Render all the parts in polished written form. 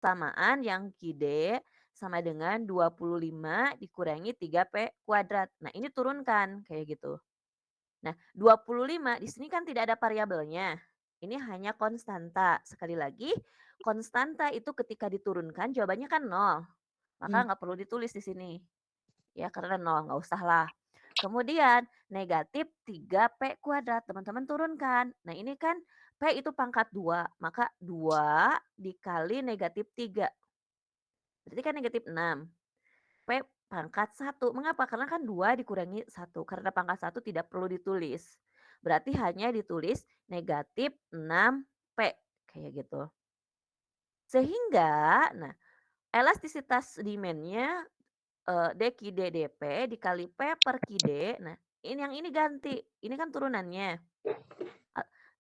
persamaan yang Q D sama dengan 25 dikurangi 3P kuadrat. Nah, ini turunkan kayak gitu. Nah, 25 di sini kan tidak ada variabelnya. Ini hanya konstanta. Sekali lagi, konstanta itu ketika diturunkan jawabannya kan 0. Maka Mmm. nggak perlu ditulis di sini. Ya, karena 0, nggak usah lah. Kemudian negatif 3P kuadrat, teman-teman turunkan. Nah, ini kan P itu pangkat 2, maka 2 dikali negatif 3. Berarti kan negatif 6. P pangkat 1. Mengapa? Karena kan 2 dikurangi 1. Karena pangkat 1 tidak perlu ditulis. Berarti hanya ditulis negatif 6P. Kayak gitu. Sehingga, nah, elastisitas demand-nya DQD DP dikali P per QD. Nah, ini yang ini ganti. Ini kan turunannya.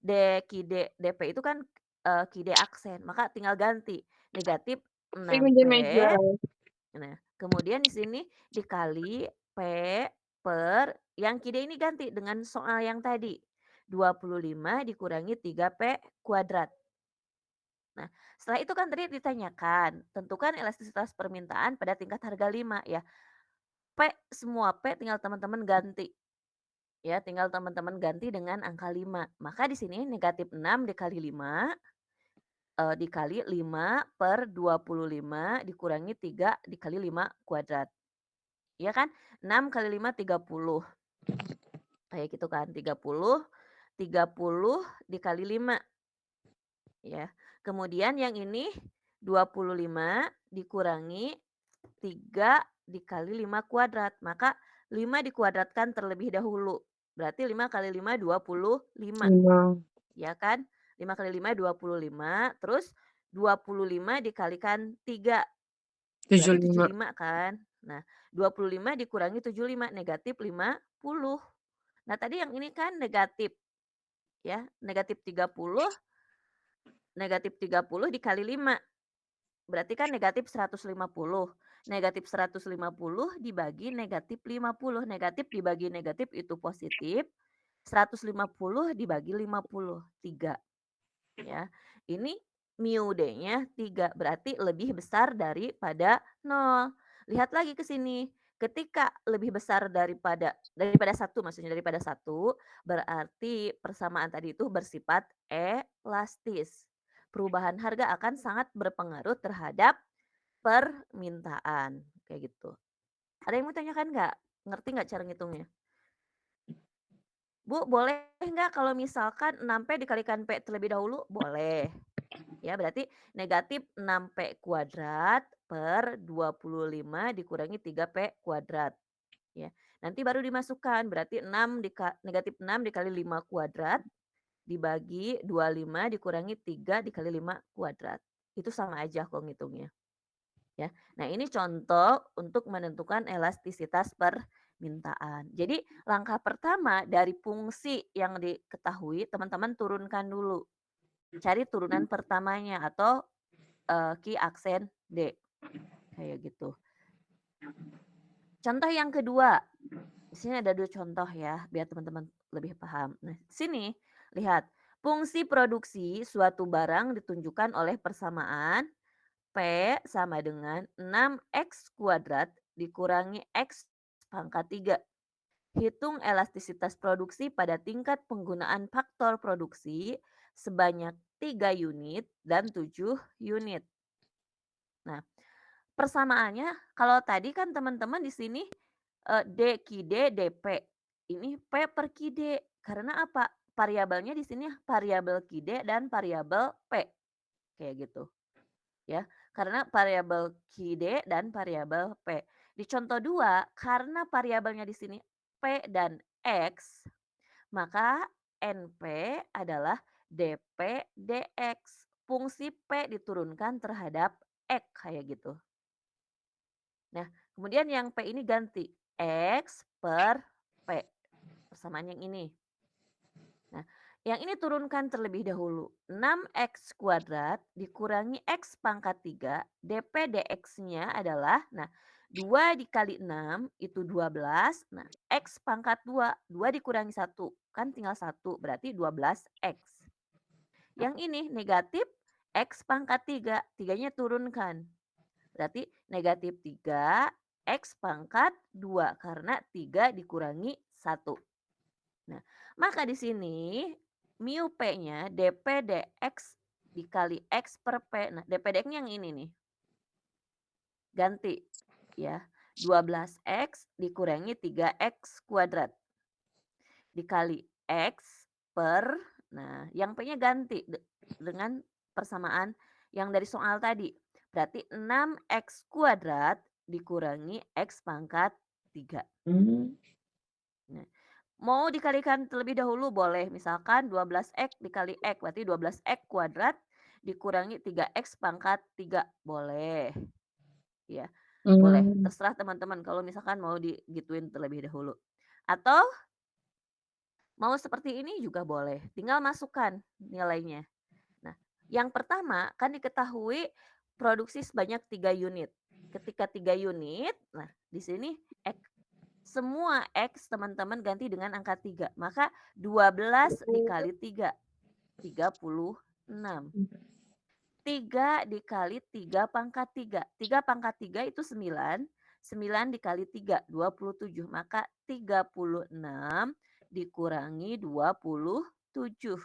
DQD DP itu kan QD aksen. Maka tinggal ganti negatif Tapi 6P. meja-meja. Nah, kemudian di sini dikali P per yang QD ini ganti dengan soal yang tadi. 25 dikurangi 3P kuadrat. Nah, setelah itu kan tadi ditanyakan, tentukan elastisitas permintaan pada tingkat harga 5 ya. P, semua P tinggal teman-teman ganti. Ya, tinggal teman-teman ganti dengan angka 5. Maka di sini negatif 6 dikali 5, dikali 5 per 25 dikurangi 3 dikali 5 kuadrat. Iya kan? 6 kali 5 30. Kayak gitu kan, 30 dikali 5 ya. Kemudian yang ini 25 dikurangi 3 dikali 5 kuadrat. Maka 5 dikuadratkan terlebih dahulu. Berarti 5 kali 5 25. Memang. Ya kan? 5 kali 5 25. Terus 25 dikalikan 3. Berarti 75. 75 kan? Nah, 25 dikurangi 75 negatif 50. Nah, tadi yang ini kan negatif ya, negatif 30 dikali 5. Berarti kan negatif 150. Negatif 150 dibagi negatif 50. Negatif dibagi negatif itu positif. 150 dibagi 50, 3. Ya. Ini mu D-nya 3, berarti lebih besar daripada 0. Lihat lagi ke sini. Ketika lebih besar daripada 1, maksudnya daripada 1, berarti persamaan tadi itu bersifat elastis. Perubahan harga akan sangat berpengaruh terhadap permintaan, kayak gitu. Ada yang mau tanyakan nggak? Ngerti nggak cara ngitungnya? Bu, boleh nggak kalau misalkan 6P dikalikan P terlebih dahulu? Boleh. Ya, berarti negatif 6P kuadrat per 25 dikurangi 3P kuadrat. Ya, nanti baru dimasukkan, berarti negatif 6 dikali 5 kuadrat dibagi 25 dikurangi 3 dikali 5 kuadrat. Itu sama aja kok ngitungnya. Ya. Nah, ini contoh untuk menentukan elastisitas permintaan. Jadi, langkah pertama dari fungsi yang diketahui, teman-teman turunkan dulu. Cari turunan pertamanya atau Ki aksen D, kayak gitu. Contoh yang kedua, di sini ada 2 contoh ya, biar teman-teman lebih paham. Nah, sini lihat, fungsi produksi suatu barang ditunjukkan oleh persamaan P sama dengan 6X kuadrat dikurangi X pangkat 3. Hitung elastisitas produksi pada tingkat penggunaan faktor produksi sebanyak 3 unit dan 7 unit. Nah, persamaannya kalau tadi kan teman-teman di sini D QD DP. Ini P per QD. Karena apa? Variabelnya di sini variabel QD dan variabel P. Kayak gitu. Ya. Karena variabel QD dan variabel P. Di contoh 2, karena variabelnya di sini P dan X, maka NP adalah DP DX. Fungsi P diturunkan terhadap X kayak gitu. Nah, kemudian yang P ini ganti X per P. Persamaan yang ini. Nah, yang ini turunkan terlebih dahulu. 6X kuadrat dikurangi X pangkat 3. DP DX-nya adalah, nah, 2 dikali 6 itu 12. Nah, X pangkat 2. 2 dikurangi 1. Kan tinggal 1. Berarti 12X. Yang ini negatif X pangkat 3, 3-nya turunkan. Berarti negatif 3 X pangkat 2 karena 3 dikurangi 1. Nah, maka di sini mu P-nya dP dx dikali X per P. Nah, dP dx-nya yang ini nih, ganti ya. 12X dikurangi 3X kuadrat dikali X per, nah yang P-nya ganti dengan persamaan yang dari soal tadi. Berarti 6X kuadrat dikurangi X pangkat 3. Mmm. Nah, mau dikalikan terlebih dahulu boleh, misalkan 12X dikali X, berarti 12X kuadrat dikurangi 3X pangkat 3, boleh. Ya, boleh. Mmm. Terserah teman-teman kalau misalkan mau digituin terlebih dahulu. Atau mau seperti ini juga boleh, tinggal masukkan nilainya. Nah, yang pertama kan diketahui produksi sebanyak 3 unit. Ketika 3 unit, nah di sini semua X teman-teman ganti dengan angka 3. Maka 12 dikali 3, 36. 3 dikali 3 pangkat 3. 3 pangkat 3 itu 9. 9 dikali 3, 27. Maka 36 dikurangi 27.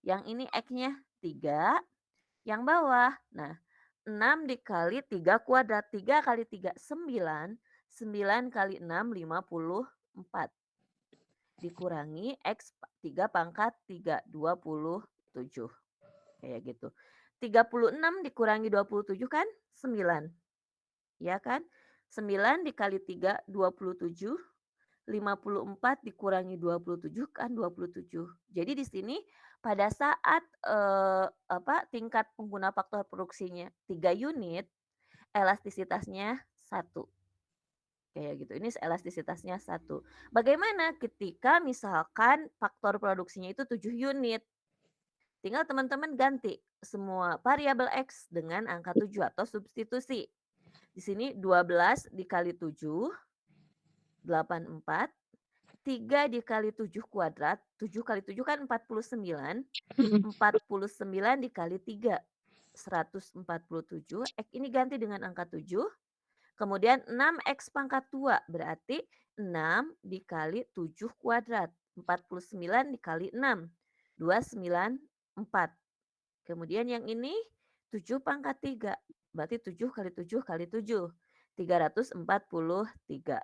Yang ini X-nya 3, yang bawah. Nah, 6 dikali 3 kuadrat. 3 kali 3, 9. 9 kali 6, 54. Dikurangi X 3 pangkat 3, 27. Kayak gitu. 36 dikurangi 27 kan 9. Ya kan? 9 dikali 3, 27. 54 dikurangi 27 kan 27. Jadi di sini pada saat, tingkat pengguna faktor produksinya 3 unit, elastisitasnya 1. Kayak gitu, ini elastisitasnya 1. Bagaimana ketika misalkan faktor produksinya itu 7 unit? Tinggal teman-teman ganti semua variabel X dengan angka 7 atau substitusi. Di sini 12 dikali 7, 84. 3 dikali 7 kuadrat, 7 kali 7 kan 49. Mhm. 49 dikali 3, 147. X ini ganti dengan angka 7. Kemudian 6X pangkat 2 berarti 6 dikali 7 kuadrat. 49 dikali 6, 294. Kemudian yang ini 7 pangkat 3, berarti 7 kali 7 kali 7, 343.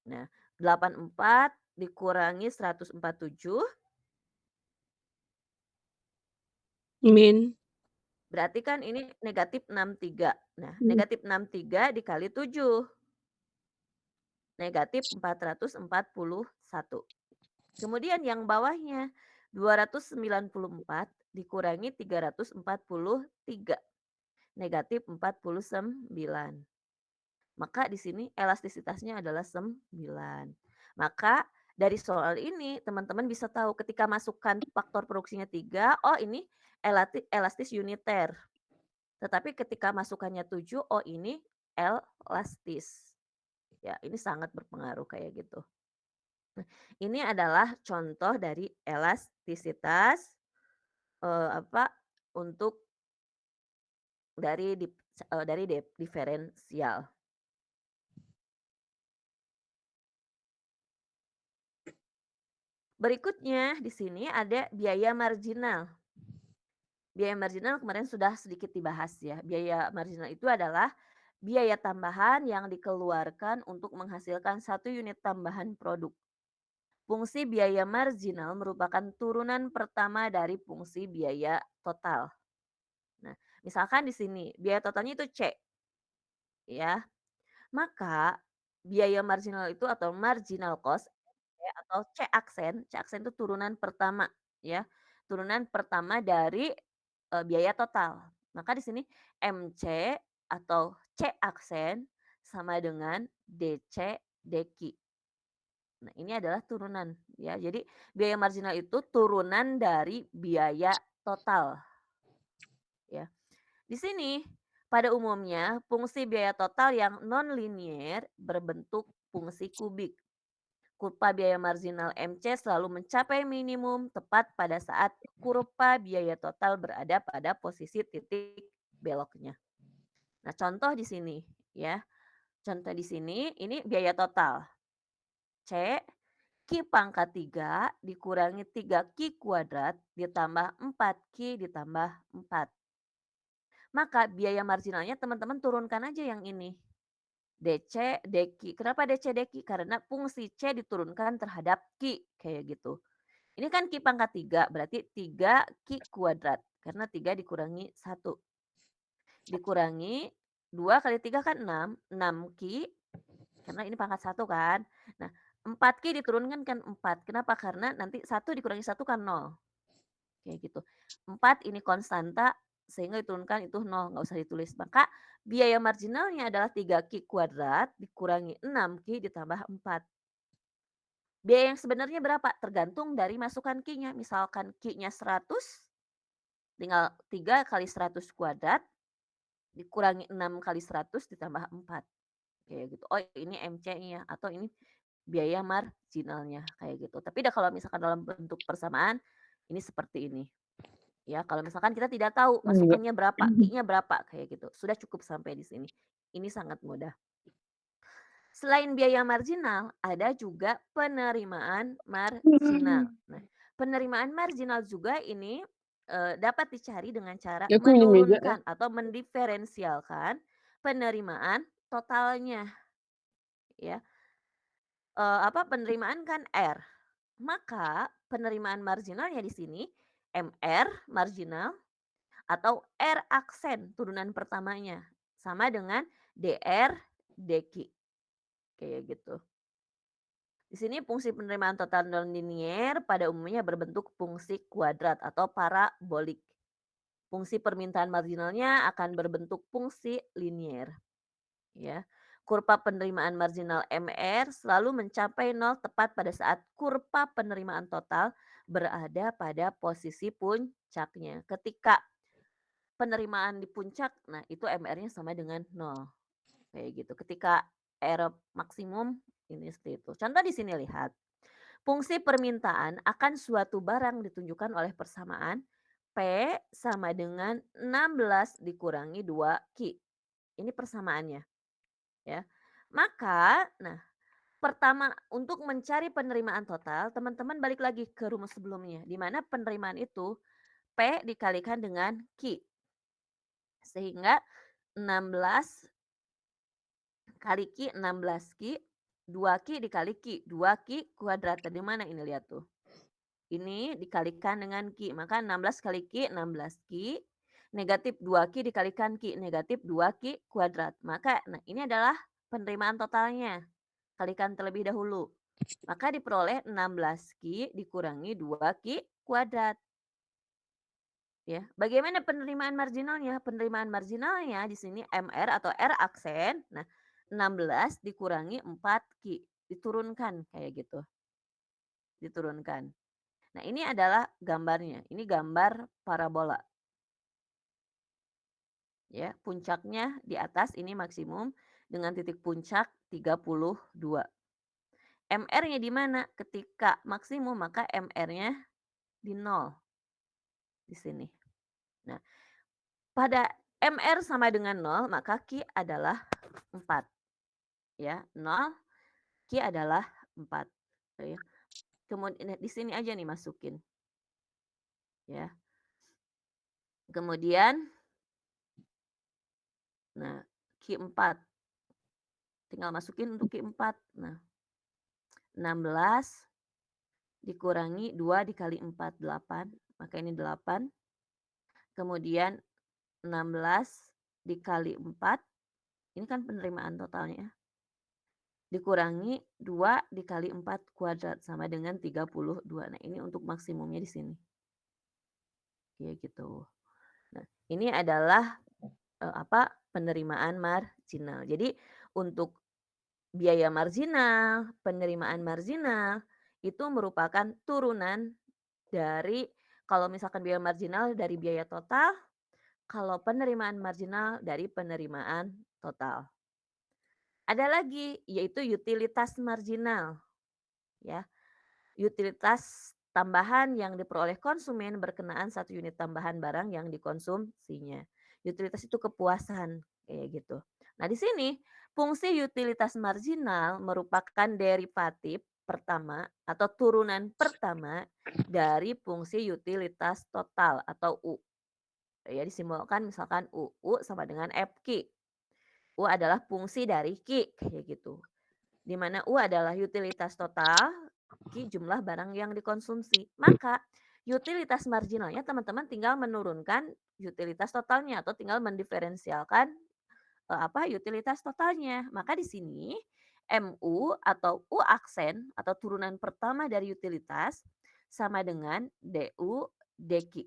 Nah, 84 dikurangi 147 Min. berarti kan ini negatif 63. Nah, Mmm. negatif 63 dikali 7, negatif 441. Kemudian yang bawahnya 294 dikurangi 343, negatif 49. Maka di sini elastisitasnya adalah 9. Maka dari soal ini teman-teman bisa tahu ketika masukkan faktor produksinya 3, oh ini elastis uniter. Tetapi ketika masukannya 7, oh ini elastis. Ya, ini sangat berpengaruh kayak gitu. Nah, ini adalah contoh dari elastisitas apa untuk dari diferensial. Berikutnya di sini ada biaya marginal. Biaya marginal kemarin sudah sedikit dibahas ya. Biaya marginal itu adalah biaya tambahan yang dikeluarkan untuk menghasilkan satu unit tambahan produk. Fungsi biaya marginal merupakan turunan pertama dari fungsi biaya total. Nah, misalkan di sini biaya totalnya itu C, ya. Maka biaya marginal itu atau marginal cost ya, atau C aksen itu turunan pertama ya, turunan pertama dari, biaya total. Maka di sini MC atau C aksen sama dengan DC deki. Nah, ini adalah turunan ya. Jadi biaya marginal itu turunan dari biaya total ya. Di sini pada umumnya fungsi biaya total yang non-linier berbentuk fungsi kubik. Kurva biaya marginal MC selalu mencapai minimum tepat pada saat kurva biaya total berada pada posisi titik beloknya. Nah, contoh di sini ya. Contoh di sini ini biaya total. C Q pangkat 3 dikurangi 3Q kuadrat ditambah 4Q ditambah 4. Maka biaya marginalnya teman-teman turunkan aja yang ini. DC, DQ. Kenapa DC, DQ? Karena fungsi C diturunkan terhadap Q. Kayak gitu. Ini kan Q pangkat 3, berarti 3Q kuadrat. Karena 3 dikurangi 1. Dikurangi 2 kali 3 kan 6. 6Q, karena ini pangkat 1 kan. Nah, 4Q diturunkan kan 4. Kenapa? Karena nanti 1 dikurangi 1 kan 0. Kayak gitu. 4 ini konstanta sehingga diturunkan itu 0, nggak usah ditulis. Maka biaya marginalnya adalah 3Q kuadrat dikurangi 6Q ditambah 4. Biaya yang sebenarnya berapa? Tergantung dari masukan Q-nya. Misalkan Q-nya 100, tinggal 3 kali 100 kuadrat dikurangi 6 kali 100 ditambah 4. Kayak gitu. Oh, ini MC-nya atau ini biaya marginalnya kayak gitu. Tapi kalau misalkan dalam bentuk persamaan ini seperti ini. Ya, kalau misalkan kita tidak tahu Iya. masukannya berapa, Q-nya berapa, kayak gitu. Sudah cukup sampai di sini. Ini sangat mudah. Selain biaya marginal, ada juga penerimaan marginal. Nah, penerimaan marginal juga ini dapat dicari dengan cara Ya, aku minum juga ya. menurunkan atau mendiferensialkan penerimaan totalnya, ya. Penerimaan kan R. Maka penerimaan marginalnya di sini MR marginal atau R aksen turunan pertamanya sama dengan DR deki kayak gitu. Di sini fungsi penerimaan total nonlinier pada umumnya berbentuk fungsi kuadrat atau parabolik. Fungsi permintaan marginalnya akan berbentuk fungsi linier, ya. Kurva penerimaan marginal MR selalu mencapai 0 tepat pada saat kurva penerimaan total berada pada posisi puncaknya. Ketika penerimaan di puncak, nah itu MR-nya sama dengan 0, kayak gitu. Ketika R maksimum, ini seperti itu. Contoh di sini lihat, fungsi permintaan akan suatu barang ditunjukkan oleh persamaan P sama dengan 16 dikurangi 2Q. Ini persamaannya, ya. Maka, nah pertama untuk mencari penerimaan total, teman-teman balik lagi ke rumus sebelumnya, di mana penerimaan itu P dikalikan dengan Q. Sehingga 16 kali Q 16 Q, 2Q dikali Q, 2Q kuadrat. Tadi mana ini lihat tuh. Ini dikalikan dengan Q, maka 16 kali Q 16Q, negatif 2Q dikalikan Q, negatif 2Q kuadrat. Maka nah ini adalah penerimaan totalnya. Kalikan terlebih dahulu. Maka diperoleh 16Q dikurangi 2Q kuadrat. Ya, bagaimana penerimaan marginalnya? Penerimaan marginalnya di sini MR atau R aksen. Nah, 16 dikurangi 4Q, diturunkan kayak gitu, diturunkan. Nah, ini adalah gambarnya. Ini gambar parabola. Ya, puncaknya di atas ini maksimum dengan titik puncak 32. MR-nya di mana? Ketika maksimum maka MR-nya di 0 di sini. Nah, pada MR sama dengan 0 maka Q adalah 4. Ya, 0 Q adalah 4. Ya. Kemudian di sini aja nih masukin. Ya. Kemudian nah Q4 tinggal masukin untuk Q4. Nah, 16 dikurangi 2 dikali 4 8. Maka ini 8. Kemudian 16 dikali 4. Ini kan penerimaan totalnya. Dikurangi 2 dikali 4 kuadrat sama dengan 32. Nah, ini untuk maksimumnya di sini. Kayak gitu. Nah, ini adalah penerimaan marginal. Jadi untuk biaya marginal, penerimaan marginal itu merupakan turunan dari kalau misalkan biaya marginal dari biaya total, kalau penerimaan marginal dari penerimaan total. Ada lagi yaitu utilitas marginal. ya. Utilitas tambahan yang diperoleh konsumen berkenaan satu unit tambahan barang yang dikonsumsinya. Utilitas itu kepuasan, kayak gitu. Nah, di sini fungsi utilitas marginal merupakan derivatif pertama atau turunan pertama dari fungsi utilitas total atau U. Ya, disimbolkan misalkan U sama dengan FQ. U adalah fungsi dari Q, kayak gitu. Di mana U adalah utilitas total, Q jumlah barang yang dikonsumsi. Maka utilitas marginalnya teman-teman tinggal menurunkan utilitas totalnya atau tinggal mendiferensialkan utilitas totalnya. Maka di sini MU atau U aksen atau turunan pertama dari utilitas sama dengan DU DQ.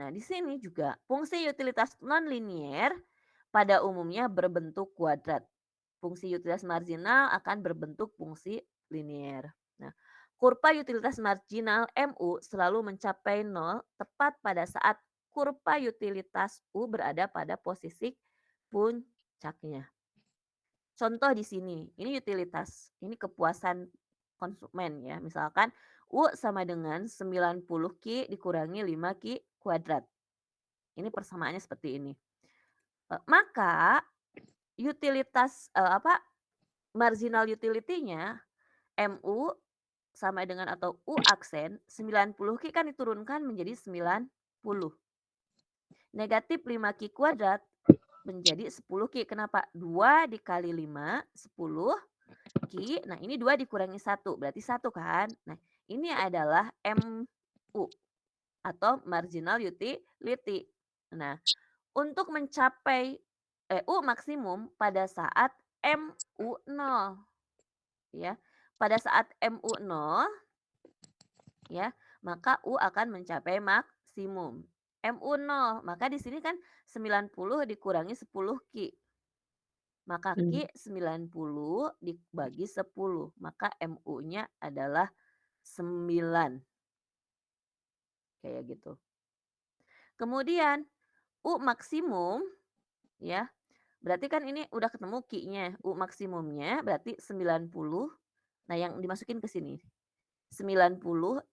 Nah, di sini juga fungsi utilitas nonlinier pada umumnya berbentuk kuadrat. Fungsi utilitas marginal akan berbentuk fungsi linier. Nah, kurva utilitas marginal MU selalu mencapai nol tepat pada saat kurva utilitas U berada pada posisi puncaknya. Contoh di sini, ini utilitas, ini kepuasan konsumen ya. Misalkan U sama dengan 90 Q dikurangi 5 Q kuadrat. Ini persamaannya seperti ini. Maka marginal utility-nya MU sama dengan atau U aksen 90 Q kan diturunkan menjadi 90. Negatif 5 Q kuadrat menjadi 10 Q. Kenapa? 2 dikali 5, 10 Q. Nah, ini 2 dikurangi 1, berarti 1 kan? Nah, ini adalah MU atau marginal utility. Nah, untuk mencapai U maksimum pada saat MU 0 ya. Pada saat MU 0 ya, maka U akan mencapai maksimum. MU 0, maka di sini kan 90 dikurangi 10 Q. Maka Mmm. Q 90 dibagi 10, maka MU-nya adalah 9, kayak gitu. Kemudian U maksimum ya, berarti kan ini udah ketemu Q-nya, U maksimumnya berarti 90. Nah, yang dimasukin ke sini, 90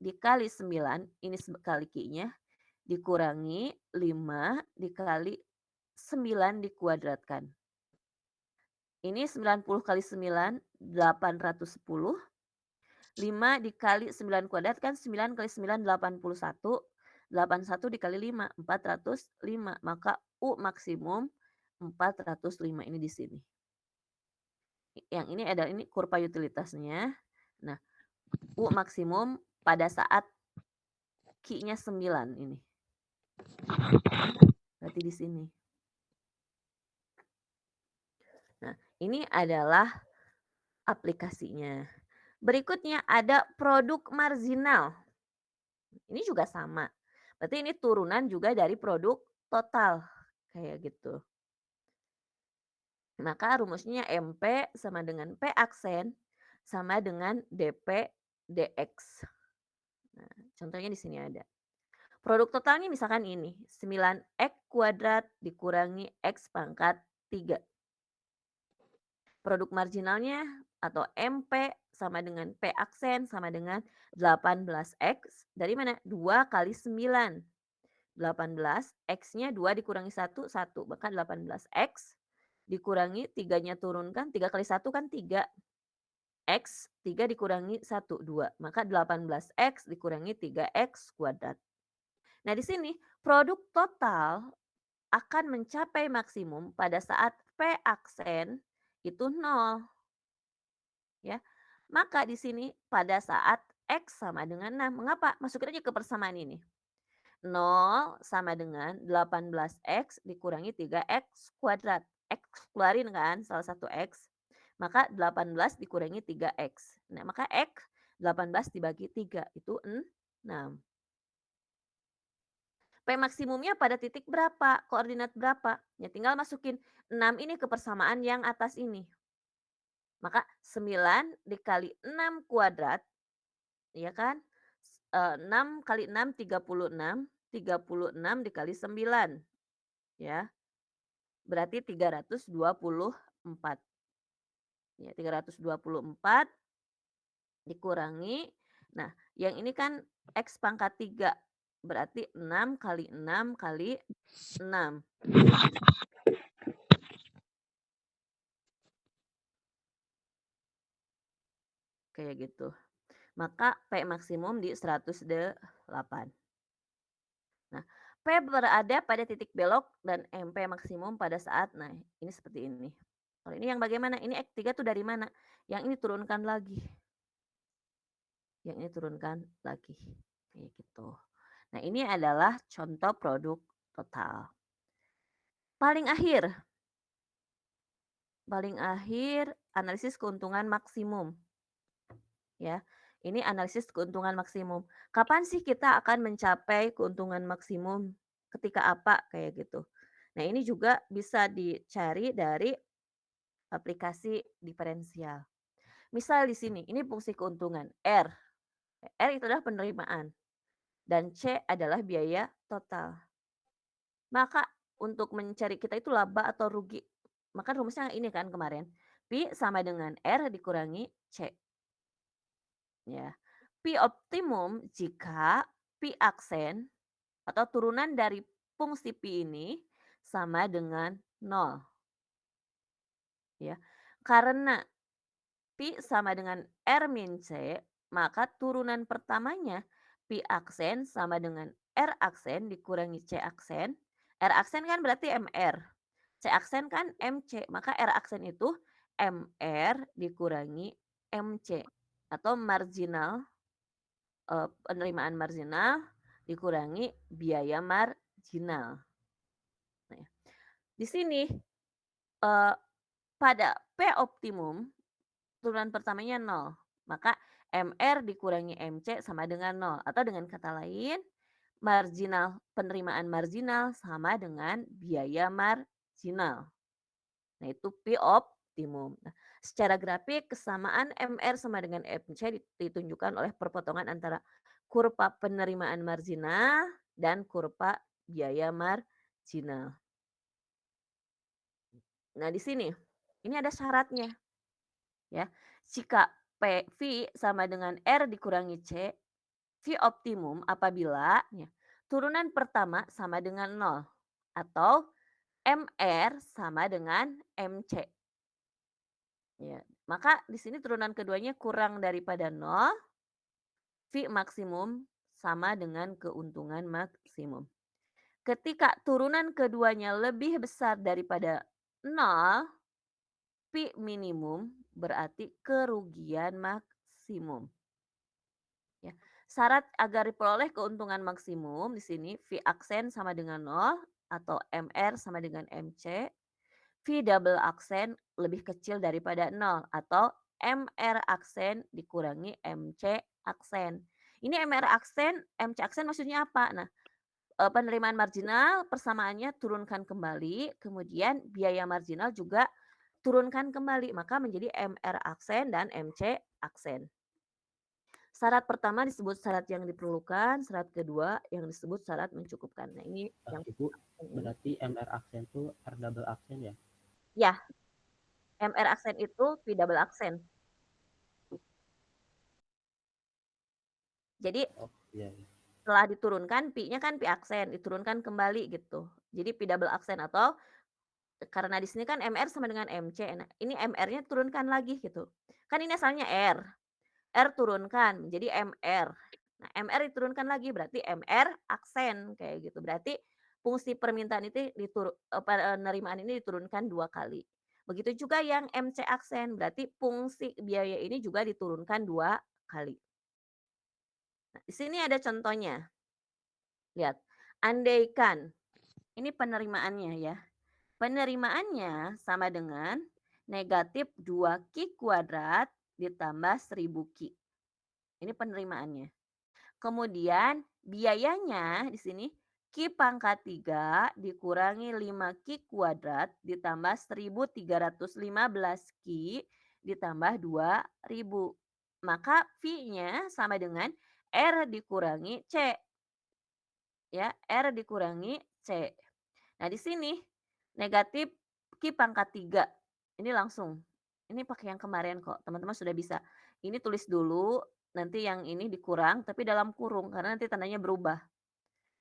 dikali 9, ini kali Q-nya, dikurangi 5 dikali 9 dikuadratkan. Ini 90 kali 9, 810. 5 dikali 9 kuadrat kan 9 kali 9, 81. 81 dikali 5, 405. Maka U maksimum 405 ini di sini. Yang ini adalah ini kurva utilitasnya. Nah, U maksimum pada saat Q-nya 9 ini. Berarti di sini. Nah, ini adalah aplikasinya. Berikutnya ada produk marginal. Ini juga sama. Berarti ini turunan juga dari produk total. Kayak gitu. Maka rumusnya MP sama dengan P aksen sama dengan DP DX. Nah, contohnya di sini ada. Produk totalnya misalkan ini, 9x kuadrat dikurangi x pangkat 3. Produk marginalnya atau MP sama dengan P aksen sama dengan 18x. Dari mana? 2 kali 9. 18, X-nya 2 dikurangi 1, 1. Maka 18X dikurangi 3-nya turunkan, 3 kali 1 kan 3. X, 3 dikurangi 1, 2. Maka 18X dikurangi 3X kuadrat. Nah, di sini produk total akan mencapai maksimum pada saat P aksen itu 0 ya. Maka di sini pada saat X sama dengan 6. Mengapa? Masukin aja ke persamaan ini. 0 sama dengan 18x dikurangi 3x kuadrat. X keluarin kan salah satu x. Maka 18 dikurangi 3x. Nah, maka x 18 dibagi 3 itu 6. P maksimumnya pada titik berapa? Koordinat berapa? Ya tinggal masukin 6 ini ke persamaan yang atas ini. Maka 9 dikali 6 kuadrat, ya kan? 6 kali 6 36, 36 dikali 9 ya. Berarti 324. Ya, 324 dikurangi, nah yang ini kan X pangkat 3 berarti 6 kali 6 kali 6, kayak gitu. Maka P maksimum di 108. Nah, P berada pada titik belok dan MP maksimum pada saat nah ini seperti ini. Kalau ini yang bagaimana? Ini X3 tuh dari mana? Yang ini turunkan lagi, yang ini turunkan lagi, kayak gitu. Nah, ini adalah contoh produk total. Paling akhir, paling akhir analisis keuntungan maksimum ya. Ini analisis keuntungan maksimum. Kapan sih kita akan mencapai keuntungan maksimum? Ketika apa? Kayak gitu. Nah, ini juga bisa dicari dari aplikasi diferensial. Misal di sini, ini fungsi keuntungan R. R itu adalah penerimaan dan C adalah biaya total. Maka untuk mencari kita itu laba atau rugi. Maka rumusnya ini kan kemarin. Pi sama dengan R dikurangi C. Ya. Pi optimum jika pi aksen atau turunan dari fungsi pi ini sama dengan nol. Ya. Karena pi sama dengan R min C, maka turunan pertamanya pi aksen sama dengan R aksen dikurangi C aksen. R aksen kan berarti MR. C aksen kan MC, maka R aksen itu MR dikurangi MC atau marginal penerimaan marginal dikurangi biaya marginal. Nah, ya. Di sini pada P optimum turunan pertamanya nol, maka MR dikurangi MC sama dengan nol atau dengan kata lain marginal penerimaan marginal sama dengan biaya marginal. Nah, itu P optimum. Nah, secara grafik kesamaan MR sama dengan MC ditunjukkan oleh perpotongan antara kurva penerimaan marginal dan kurva biaya marginal. Nah, di sini ini ada syaratnya ya. Jika V sama dengan R dikurangi C, V optimum apabila ya, turunan pertama sama dengan nol atau MR sama dengan MC. Ya, maka di sini turunan keduanya kurang daripada nol, V maksimum sama dengan keuntungan maksimum. Ketika turunan keduanya lebih besar daripada nol, P minimum berarti kerugian maksimum. Ya. Syarat agar diperoleh keuntungan maksimum di sini V aksen sama dengan nol atau MR sama dengan MC, V double aksen lebih kecil daripada nol atau MR aksen dikurangi MC aksen. Ini MR aksen, MC aksen maksudnya apa? Nah, penerimaan marginal persamaannya turunkan kembali, kemudian biaya marginal juga turunkan kembali, maka menjadi MR aksen dan MC aksen. Syarat pertama disebut syarat yang diperlukan, syarat kedua yang disebut syarat mencukupkan. Nah, ini yang Ibu, ini. berarti MR aksen tuh R double aksen ya? Ya, MR aksen itu V double aksen. Jadi Oh iya, iya. setelah diturunkan pi-nya kan pi aksen, diturunkan kembali gitu. Jadi pi double aksen atau karena di sini kan MR sama dengan MC. Nah, ini MR-nya turunkan lagi gitu. Kan ini asalnya R. R turunkan menjadi MR. Nah, MR diturunkan lagi berarti MR aksen kayak gitu. Berarti fungsi permintaan itu penerimaan ini diturunkan 2 kali. Begitu juga yang MC aksen berarti fungsi biaya ini juga diturunkan 2 kali. Nah, di sini ada contohnya. Lihat, andaikan ini penerimaannya ya. Penerimaannya sama dengan negatif 2Q kuadrat ditambah 1000Q. Ini penerimaannya. Kemudian biayanya di sini Q pangkat 3 dikurangi 5Q kuadrat ditambah 1315Q ditambah 2000. Maka V-nya sama dengan R dikurangi C. Ya, R dikurangi C. Nah, di sini negatif Q pangkat 3. Ini langsung. Ini pakai yang kemarin kok, teman-teman sudah bisa. Ini tulis dulu, nanti yang ini dikurang tapi dalam kurung karena nanti tandanya berubah.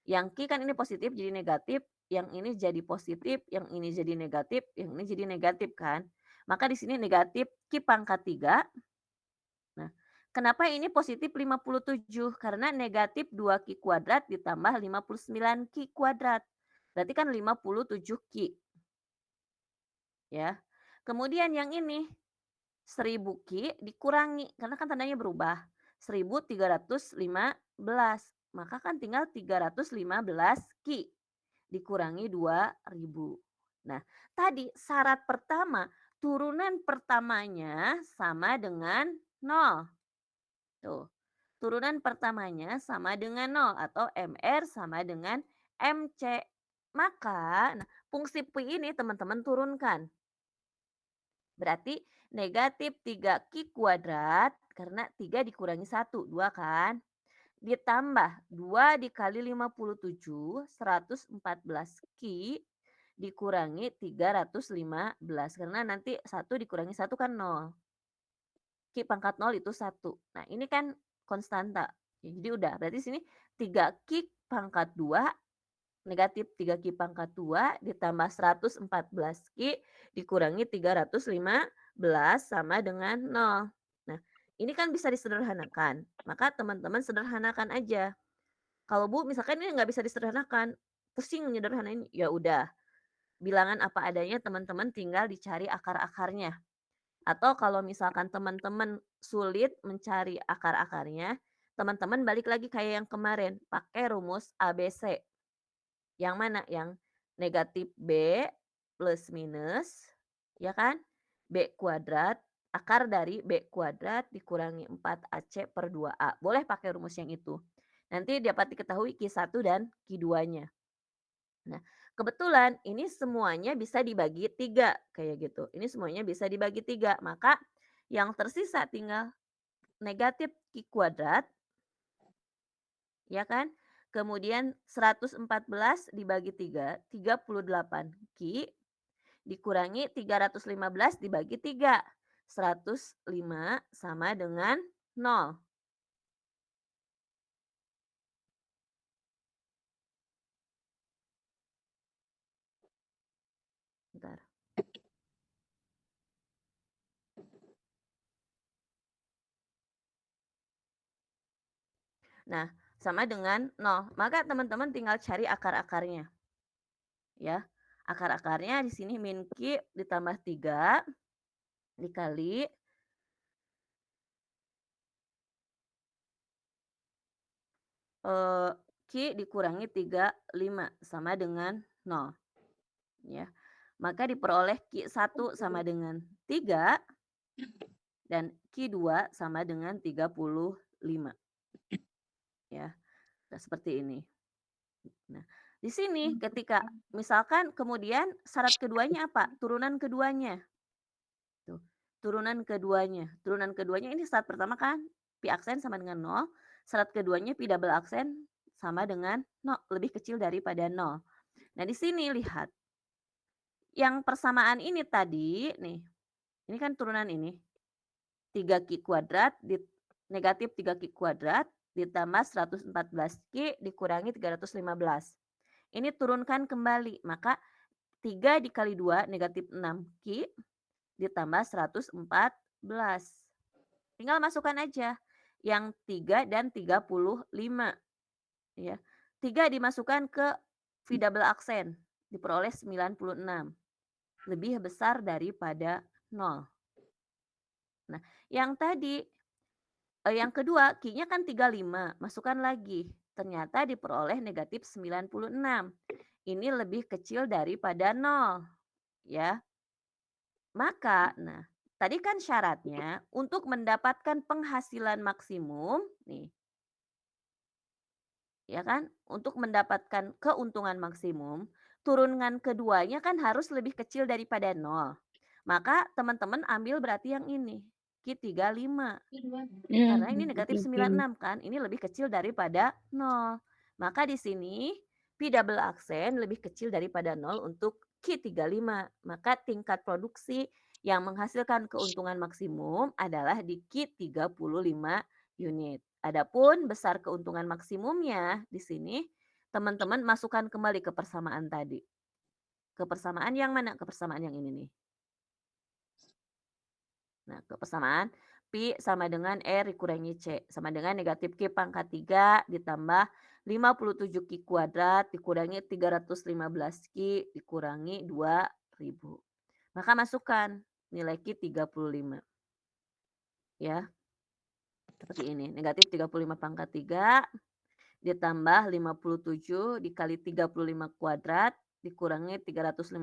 Yang Ki kan ini positif jadi negatif, yang ini jadi positif, yang ini jadi negatif, yang ini jadi negatif kan. Maka di sini negatif Ki pangkat 3. Nah, kenapa ini positif 57? Karena negatif 2 Ki kuadrat ditambah 59 Ki kuadrat. Berarti kan 57 Ki ya. Kemudian yang ini 1000 Ki dikurangi karena kan tandanya berubah. 1315. Maka kan tinggal 315 Ki dikurangi 2000. Nah, tadi syarat pertama turunan pertamanya sama dengan 0. Tuh. Turunan pertamanya sama dengan 0 atau MR sama dengan MC. Maka nah, fungsi Pi ini teman-teman turunkan. Berarti negatif 3 Ki kuadrat karena 3 dikurangi 1, 2 kan. Ditambah 2 dikali 57, 114 Ki dikurangi 315. Karena nanti 1 dikurangi 1 kan 0. Ki pangkat 0 itu 1. Nah ini kan konstanta. Ya, jadi udah berarti sini 3 Ki pangkat 2 negatif 3 Ki pangkat 2 ditambah 114 Ki dikurangi 315 sama dengan 0. Nah, ini kan bisa disederhanakan. Maka teman-teman sederhanakan aja. Kalau Bu misalkan ini nggak bisa disederhanakan, pusing nyederhanain, ya udah bilangan apa adanya teman-teman tinggal dicari akar-akarnya. Atau kalau misalkan teman-teman sulit mencari akar-akarnya, teman-teman balik lagi kayak yang kemarin, pakai rumus ABC. Yang mana? Yang negatif B plus minus, ya kan? B kuadrat, akar dari B kuadrat dikurangi 4AC per 2A. Boleh pakai rumus yang itu. Nanti dapat diketahui Q1 dan Q2-nya. Nah, kebetulan ini semuanya bisa dibagi 3 kayak gitu. Ini semuanya bisa dibagi 3. Maka yang tersisa tinggal negatif Q kuadrat, ya kan? Kemudian 114 dibagi 3, 38 Ki dikurangi 315 dibagi 3. 105 sama dengan 0. Bentar. Nah, sama dengan 0. Maka teman-teman tinggal cari akar-akarnya. Ya. Akar-akarnya di sini min Ki ditambah 3 dikali Ki dikurangi 35 sama dengan 0. Ya. Maka diperoleh Q1 sama dengan 3 dan Q2 sama dengan 35. Ya. Nah, seperti ini. Nah, di sini ketika misalkan kemudian syarat keduanya apa? Turunan keduanya. Tuh, turunan keduanya. Turunan keduanya ini syarat pertama kan pi aksen sama dengan 0. Syarat keduanya pi double aksen sama dengan 0, lebih kecil daripada 0. Nah, di sini lihat. Yang persamaan ini tadi nih. Ini kan turunan ini. 3 Ki kuadrat negatif 3 Ki kuadrat ditambah 114 Ki dikurangi 315. Ini turunkan kembali, maka 3 dikali 2 negatif 6 Ki ditambah 114. Tinggal masukkan aja yang 3 dan 35. Ya. 3 dimasukkan ke V double aksen, diperoleh 96. Lebih besar daripada 0. Nah, yang tadi yang kedua Q-nya kan 35, masukkan lagi. Ternyata diperoleh negatif 96. Ini lebih kecil daripada 0, ya. Maka, nah, tadi kan syaratnya untuk mendapatkan penghasilan maksimum, nih, ya kan? Untuk mendapatkan keuntungan maksimum, turunan keduanya kan harus lebih kecil daripada 0. Maka teman-teman ambil berarti yang ini, Q35. Ya, Karena ini negatif oke. 96 kan, ini lebih kecil daripada 0. Maka di sini P double aksen lebih kecil daripada 0 untuk Q35. Maka tingkat produksi yang menghasilkan keuntungan maksimum adalah di Q 35 unit. Adapun besar keuntungan maksimumnya di sini teman-teman masukkan kembali ke persamaan tadi. Ke persamaan yang mana? Ke persamaan yang ini nih. Nah, ke persamaan Pi sama dengan R dikurangi C sama dengan negatif Q pangkat 3 ditambah 57 Q kuadrat dikurangi 315 Q dikurangi 2000. Maka masukkan nilai Q 35. Ya, seperti ini. Negatif 35 pangkat 3 ditambah 57 dikali 35 kuadrat dikurangi 315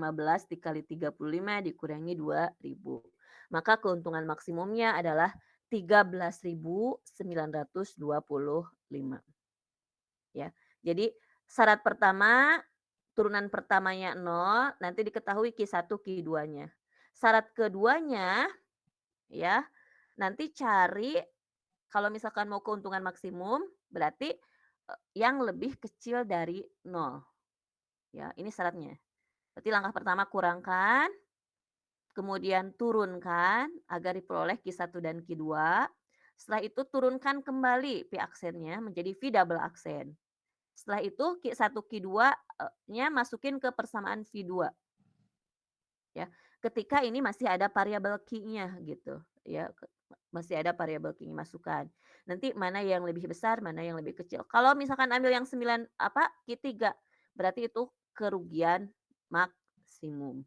dikali 35 dikurangi 2000. Maka keuntungan maksimumnya adalah 13.925. Ya. Jadi syarat pertama turunan pertamanya 0, nanti diketahui Q1 Q2-nya. Syarat keduanya ya, nanti cari kalau misalkan mau keuntungan maksimum berarti yang lebih kecil dari 0. Ya, ini syaratnya. Berarti langkah pertama kurangkan, kemudian turunkan agar diperoleh Q1 dan Q2. Setelah itu turunkan kembali P aksennya menjadi V double aksen. Setelah itu Q1 Q2-nya masukin ke persamaan V2. Ya, ketika ini masih ada variabel Q-nya gitu ya, masih ada variabel Q-nya masukkan. Nanti mana yang lebih besar, mana yang lebih kecil. Kalau misalkan ambil yang 9 Q3 berarti itu kerugian maksimum.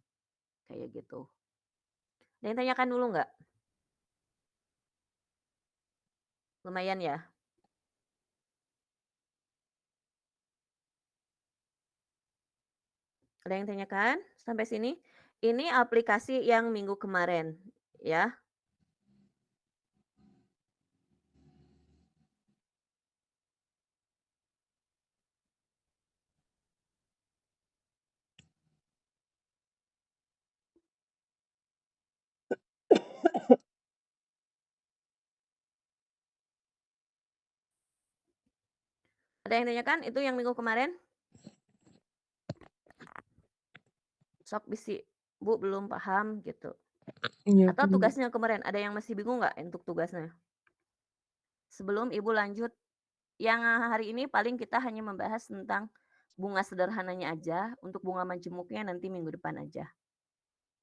Kayak gitu. Ada yang tanyakan dulu nggak? Lumayan ya? Ada yang tanyakan sampai sini? Ini aplikasi yang minggu kemarin ya. Ada yang tanyakan itu yang minggu kemarin? Sok bisi, Bu belum paham gitu. Iya, Atau Bu. tugasnya kemarin ada yang masih bingung nggak untuk tugasnya? Sebelum Ibu lanjut, yang hari ini paling kita hanya membahas tentang bunga sederhananya aja, untuk bunga majemuknya nanti minggu depan aja.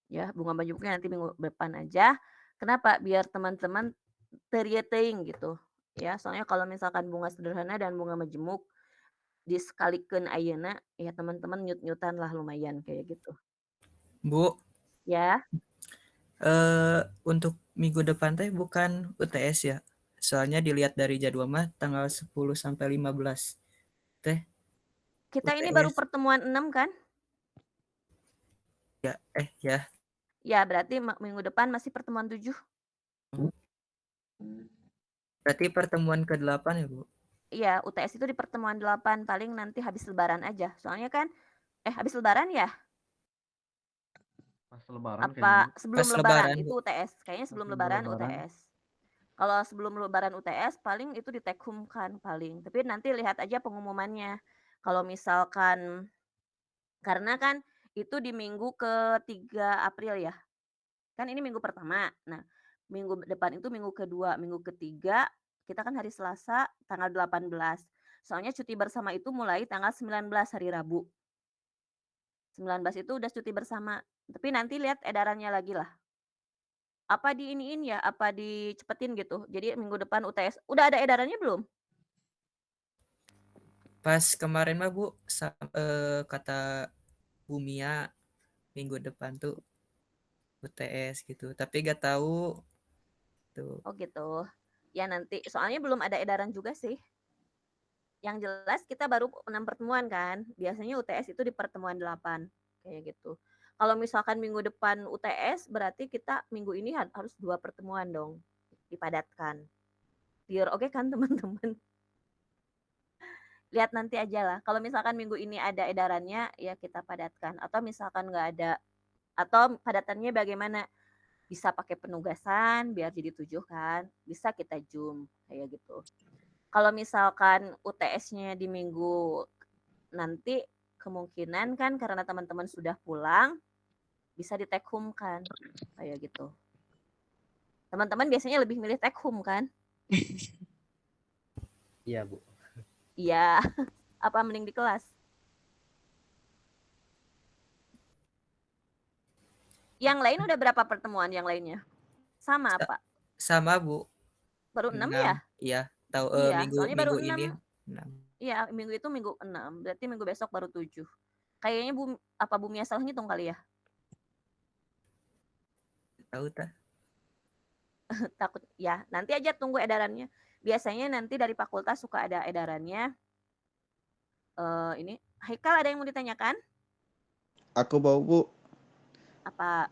Ya, bunga majemuknya nanti minggu depan aja. Kenapa? Biar teman-teman teu teuing gitu. Ya, soalnya kalau misalkan bunga sederhana dan bunga majemuk disekalikeun ayeuna, ya teman-teman nyut-nyutan lah lumayan kayak gitu. Bu, Ya. untuk minggu depan teh bukan UTS ya? Soalnya dilihat dari jadwal mah tanggal 10 sampai 15 teh Kita ini baru UTS. pertemuan 6 kan? Ya, ya. Ya, berarti minggu depan masih pertemuan 7. Berarti pertemuan ke-8 ya, Bu? Iya, UTS itu di pertemuan 8 paling nanti habis lebaran aja. Soalnya kan habis lebaran ya? Pas lebaran kayaknya, Apa Bu. sebelum Pas lebaran lebaran, itu Bu. UTS? Kayaknya Pas sebelum minggu lebaran lebaran. UTS. Kalau sebelum lebaran UTS paling itu di take home kan paling. Tapi nanti lihat aja pengumumannya. Kalau misalkan karena kan itu di minggu ke-3 April ya. Kan ini minggu pertama. Nah, minggu depan itu minggu kedua, minggu ketiga kita kan hari Selasa tanggal 18. Soalnya cuti bersama itu mulai tanggal 19 hari Rabu. 19 itu udah cuti bersama. Tapi nanti lihat edarannya lagi lah. Apa diiniin ya, apa dicepetin gitu. Jadi minggu depan UTS. Udah ada edarannya belum? Pas kemarin mah, Bu, kata Bu Mia minggu depan tuh UTS gitu. Tapi gak tahu tuh. Oh gitu. Ya nanti, soalnya belum ada edaran juga sih. Yang jelas kita baru 6 pertemuan kan. Biasanya UTS itu di pertemuan 8. Kayak gitu. Kalau misalkan minggu depan UTS, berarti kita minggu ini harus 2 pertemuan dong. Dipadatkan. Biar oke kan teman-teman. Lihat nanti aja lah. Kalau misalkan minggu ini ada edarannya, ya kita padatkan. Atau misalkan nggak ada, atau padatannya bagaimana? Bisa pakai penugasan biar jadi 7 kan. Bisa kita Zoom kayak gitu. Kalau misalkan UTS-nya di minggu nanti kemungkinan kan karena teman-teman sudah pulang, bisa di take home kan, kayak gitu. Teman-teman biasanya lebih milih take home kan? Iya, Bu. Iya, apa mending di kelas? Yang lain udah berapa pertemuan yang lainnya? Sama Sa- apa? Sama Bu, Baru 6 ya? 6. Iya, tahu Iya, minggu soalnya baru minggu 6. ini 6. Iya, minggu itu minggu 6. Berarti minggu besok baru 7. Kayaknya apa Bu Mia salah ngitung kali ya? Tahu tah? Takut ya. Nanti aja tunggu edarannya. Biasanya nanti dari fakultas suka ada edarannya. Ini Haikal ada yang mau ditanyakan? Aku bau, Bu. Apa?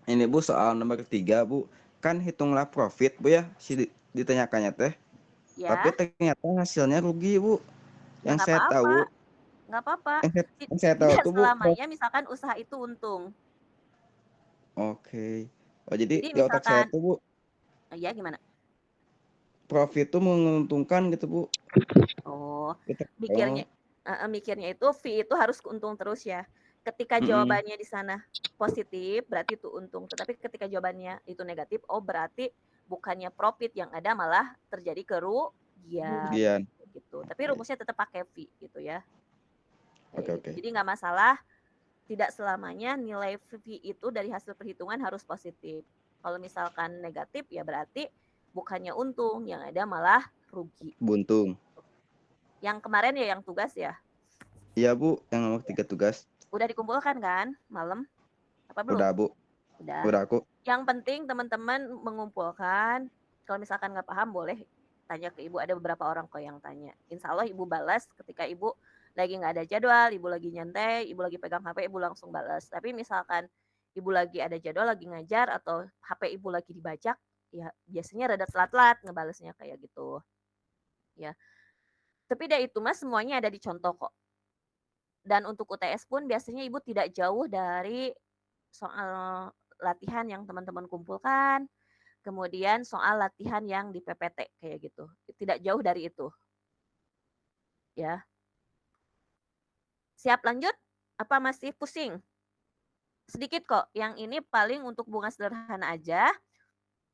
Ini Bu soal nomor 3, Bu. Kan hitunglah profit, Bu ya, ditanyakannya teh. Tapi Ya, ternyata hasilnya rugi, Bu. ya Yang nggak saya apa-apa. tahu, Nggak apa-apa. yang saya tahu Tidak tuh, Bu. selamanya misalkan usaha itu untung. Oke. Oh, jadi Jadi di otak saya misalkan, tuh, Bu, ya gimana? profit tuh menguntungkan gitu, Bu. Oh, Gitu. mikirnya mikirnya itu fee itu harus untung terus ya. Ketika Mm-mm. jawabannya di sana positif, berarti itu untung. Tetapi ketika jawabannya itu negatif, oh berarti bukannya profit yang ada malah terjadi kerugian Kerugian. gitu. Tapi rumusnya tetap pakai fee gitu ya. Kayak Oke, gitu. oke. Jadi nggak masalah, tidak selamanya nilai fee itu dari hasil perhitungan harus positif. Kalau misalkan negatif ya berarti bukannya untung, yang ada malah rugi. Buntung. Yang kemarin ya yang tugas ya. Iya, Bu, yang nomor 3 tugas. Udah dikumpulkan kan malam? Apa belum? Udah, Bu. Udah. Udah aku. Yang penting teman-teman mengumpulkan. Kalau misalkan nggak paham boleh tanya ke ibu. Ada beberapa orang kok yang tanya. Insya Allah ibu balas ketika ibu lagi nggak ada jadwal, ibu lagi nyantai, ibu lagi pegang HP, ibu langsung balas. Tapi misalkan ibu lagi ada jadwal, lagi ngajar atau HP ibu lagi dibajak, ya biasanya rada telat-telat ngebalesnya kayak gitu. Ya. Tapi dari itu mas semuanya ada di contoh kok. Dan untuk UTS pun biasanya ibu tidak jauh dari soal latihan yang teman-teman kumpulkan, kemudian soal latihan yang di PPT kayak gitu. Tidak jauh dari itu. Ya. Siap lanjut? Apa masih pusing? Sedikit kok. Yang ini paling untuk bunga sederhana aja.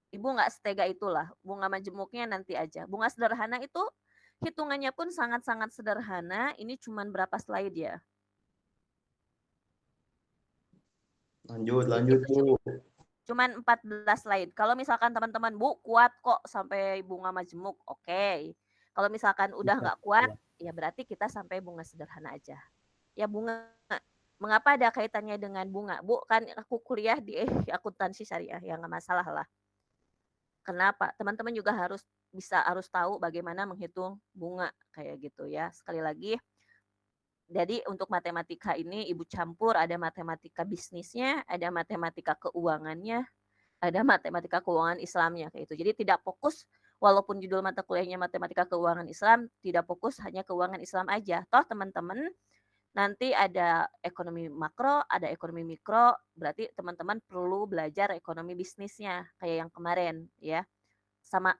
Ibu nggak setega itulah. Bunga majemuknya nanti aja. Bunga sederhana itu hitungannya pun sangat-sangat sederhana. Ini cuman berapa slide ya? Lanjut, Bu. Cuman 14 slide. Kalau misalkan teman-teman, Bu, kuat kok sampai bunga majemuk, oke. Kalau misalkan udah Bisa. nggak kuat, Iya. ya berarti kita sampai bunga sederhana aja. Ya bunga, mengapa ada kaitannya dengan bunga? Bu, kan aku kuliah di akuntansi syariah, ya nggak masalah lah. Kenapa? Teman-teman juga harus tahu bagaimana menghitung bunga kayak gitu ya. Sekali lagi, jadi untuk matematika ini ibu campur, ada matematika bisnisnya, ada matematika keuangannya, ada matematika keuangan Islamnya kayak itu. Jadi tidak fokus walaupun judul mata kuliahnya matematika keuangan Islam, tidak fokus hanya keuangan Islam aja. Toh teman-teman nanti ada ekonomi makro, ada ekonomi mikro, berarti teman-teman perlu belajar ekonomi bisnisnya kayak yang kemarin ya. Sama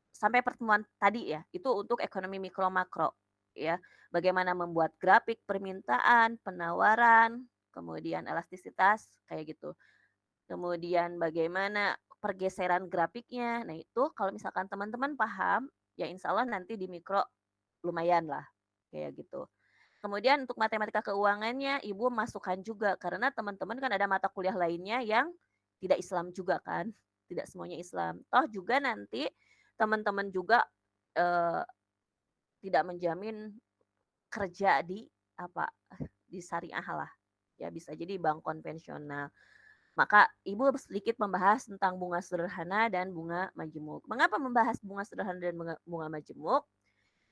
sampai pertemuan tadi ya, itu untuk ekonomi mikro makro ya. Bagaimana membuat grafik permintaan, penawaran, kemudian elastisitas kayak gitu. Kemudian bagaimana pergeseran grafiknya. Nah, itu kalau misalkan teman-teman paham, ya insya Allah nanti di mikro lumayan lah kayak gitu. Kemudian untuk matematika keuangannya Ibu masukkan juga karena teman-teman kan ada mata kuliah lainnya yang tidak Islam juga kan. Tidak semuanya Islam. Toh juga nanti teman-teman juga eh, tidak menjamin kerja di apa di syariah lah. Ya bisa jadi bank konvensional. Maka Ibu sedikit membahas tentang bunga sederhana dan bunga majemuk. Mengapa membahas bunga sederhana dan bunga majemuk?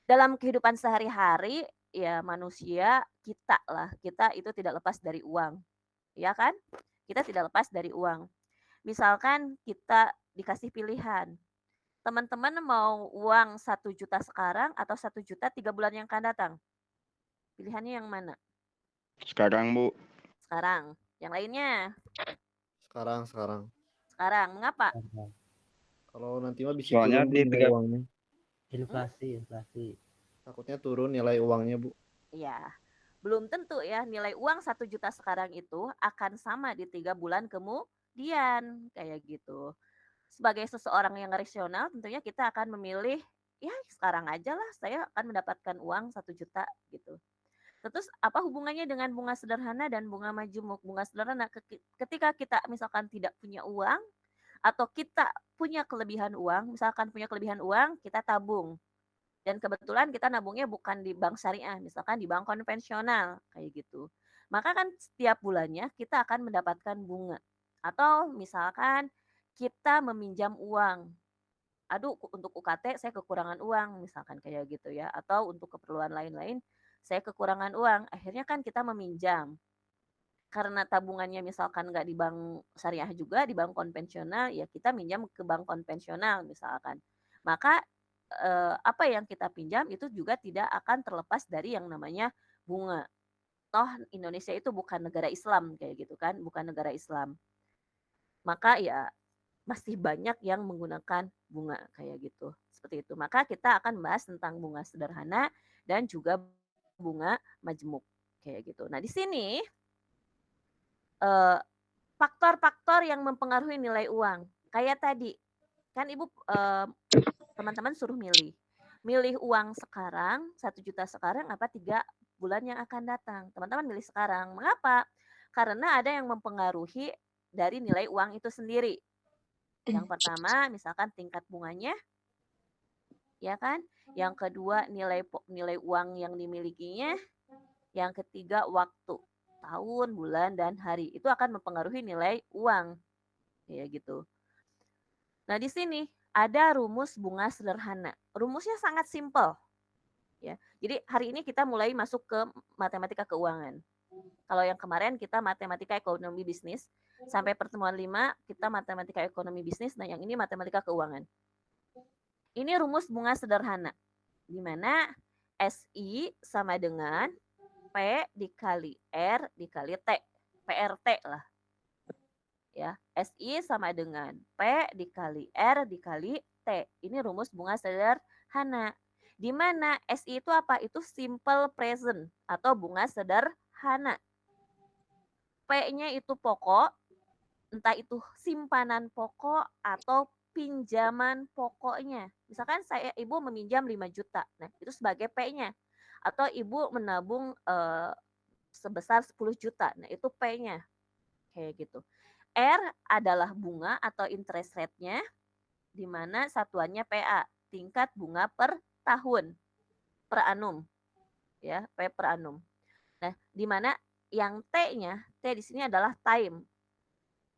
Dalam kehidupan sehari-hari ya manusia kita lah, kita itu tidak lepas dari uang. Ya kan? Kita tidak lepas dari uang. Misalkan kita dikasih pilihan. Teman-teman mau uang 1 juta sekarang atau 1 juta 3 bulan yang akan datang? Pilihannya yang mana? Sekarang, Bu. Sekarang. Yang lainnya? Sekarang. Sekarang. Mengapa? Kalau nanti mah bisa Soalnya turun Bu, di nilai 3 Inflasi. Takutnya turun nilai uangnya, Bu. Iya. Belum tentu ya nilai uang 1 juta sekarang itu akan sama di 3 bulan kemudian, kayak gitu. Sebagai seseorang yang rasional tentunya kita akan memilih, ya sekarang aja lah saya akan mendapatkan uang 1 juta gitu. Terus apa hubungannya dengan bunga sederhana dan bunga majemuk? Bunga sederhana ketika kita misalkan tidak punya uang atau kita punya kelebihan uang, misalkan punya kelebihan uang, kita tabung. Dan kebetulan kita nabungnya bukan di bank syariah, misalkan di bank konvensional, kayak gitu. Maka kan setiap bulannya kita akan mendapatkan bunga. Atau misalkan kita meminjam uang. Aduh, untuk UKT saya kekurangan uang, misalkan kayak gitu ya. Atau untuk keperluan lain-lain, saya kekurangan uang. Akhirnya kan kita meminjam. Karena tabungannya misalkan nggak di bank syariah juga, di bank konvensional, ya kita minjam ke bank konvensional misalkan. Maka apa yang kita pinjam itu juga tidak akan terlepas dari yang namanya bunga. Toh Indonesia itu bukan negara Islam kayak gitu kan, bukan negara Islam. Maka ya masih banyak yang menggunakan bunga kayak gitu. Seperti itu. Maka kita akan bahas tentang bunga sederhana dan juga bunga majemuk kayak gitu. Nah, di sini faktor-faktor yang mempengaruhi nilai uang. Kayak tadi, kan Ibu teman-teman suruh milih. Milih uang sekarang, 1 juta sekarang apa 3 bulan yang akan datang. Teman-teman milih sekarang. Mengapa? Karena ada yang mempengaruhi dari nilai uang itu sendiri. Yang pertama, misalkan tingkat bunganya, ya kan? Yang kedua, nilai uang yang dimilikinya. Yang ketiga, waktu. Tahun, bulan, dan hari. Itu akan mempengaruhi nilai uang. Kayak gitu. Nah, di sini ada rumus bunga sederhana. Rumusnya sangat simpel. Ya. Jadi hari ini kita mulai masuk ke matematika keuangan. Kalau yang kemarin kita matematika ekonomi bisnis, sampai pertemuan 5 kita matematika ekonomi bisnis, nah yang ini matematika keuangan. Ini rumus bunga sederhana, di mana SI sama dengan P dikali R dikali T, PRT lah. Ya, SI sama dengan P dikali R dikali T. Ini rumus bunga sederhana. Di mana SI itu apa? Itu simple present atau bunga sederhana. P-nya itu pokok, entah itu simpanan pokok atau pinjaman pokoknya. Misalkan ibu meminjam 5 juta. Nah, itu sebagai P-nya. Atau ibu menabung sebesar 10 juta. Nah, itu P-nya. Kayak gitu. R adalah bunga atau interest rate-nya, di mana satuannya PA, tingkat bunga per tahun, per annum. Ya, P per annum. Nah, di mana yang T-nya, T di sini adalah time.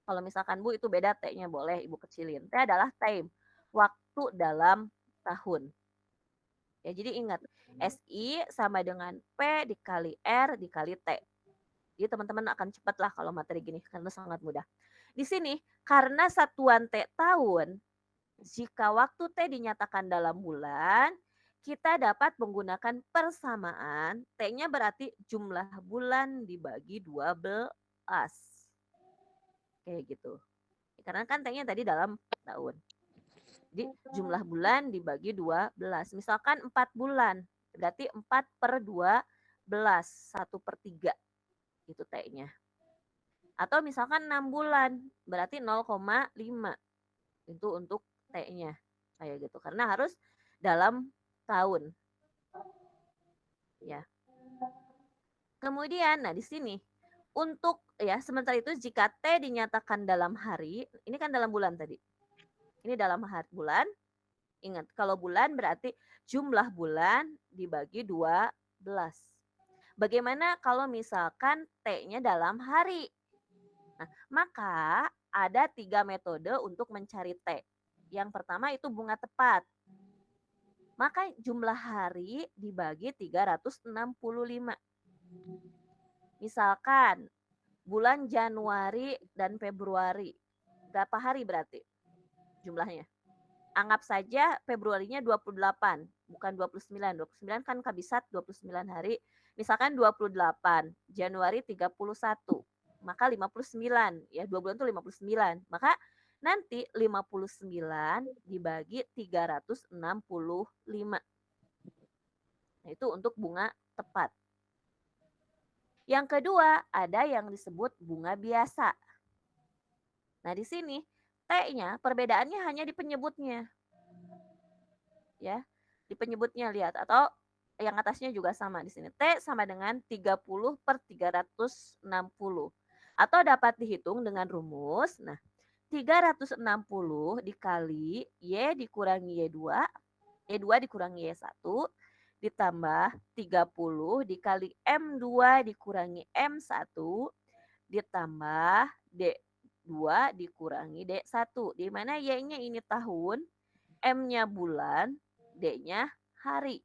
Kalau misalkan Bu itu beda T-nya boleh Ibu kecilin. T adalah time, waktu dalam tahun. Ya, jadi ingat, SI sama dengan P dikali R dikali T. Jadi teman-teman akan cepat lah kalau materi gini, karena sangat mudah. Di sini, karena satuan T tahun, jika waktu T dinyatakan dalam bulan, kita dapat menggunakan persamaan, T-nya berarti jumlah bulan dibagi 12. Kayak gitu. Karena kan T-nya tadi dalam tahun. Jadi jumlah bulan dibagi 12. Misalkan 4 bulan, berarti 4 per 12, 1/3. Itu T-nya. Atau misalkan 6 bulan, berarti 0,5. Itu untuk T-nya. Kayak gitu. Karena harus dalam tahun. Ya. Kemudian, nah di sini untuk ya sementara itu jika T dinyatakan dalam hari, ini kan dalam bulan tadi. Ini dalam hari bulan. Ingat, kalau bulan berarti jumlah bulan dibagi 12. Bagaimana kalau misalkan T-nya dalam hari? Nah, maka ada 3 metode untuk mencari T. Yang pertama itu bunga tepat. Maka jumlah hari dibagi 365. Misalkan bulan Januari dan Februari. Berapa hari berarti jumlahnya? Anggap saja Februarinya 28, bukan 29. 29 kan kabisat 29 hari. Misalkan 28, Januari 31, maka 59. Ya, 2 bulan itu 59. Maka nanti 59 dibagi 365. Nah, itu untuk bunga tepat. Yang kedua, ada yang disebut bunga biasa. Nah, di sini T-nya perbedaannya hanya di penyebutnya. Ya, di penyebutnya lihat, atau yang atasnya juga sama di sini. T sama dengan 30/360. Atau dapat dihitung dengan rumus. Nah, 360 dikali Y dikurangi Y2, Y2 dikurangi Y1, ditambah 30 dikali M2 dikurangi M1, ditambah D2 dikurangi D1. Di mana Y-nya ini tahun, M-nya bulan, D-nya hari.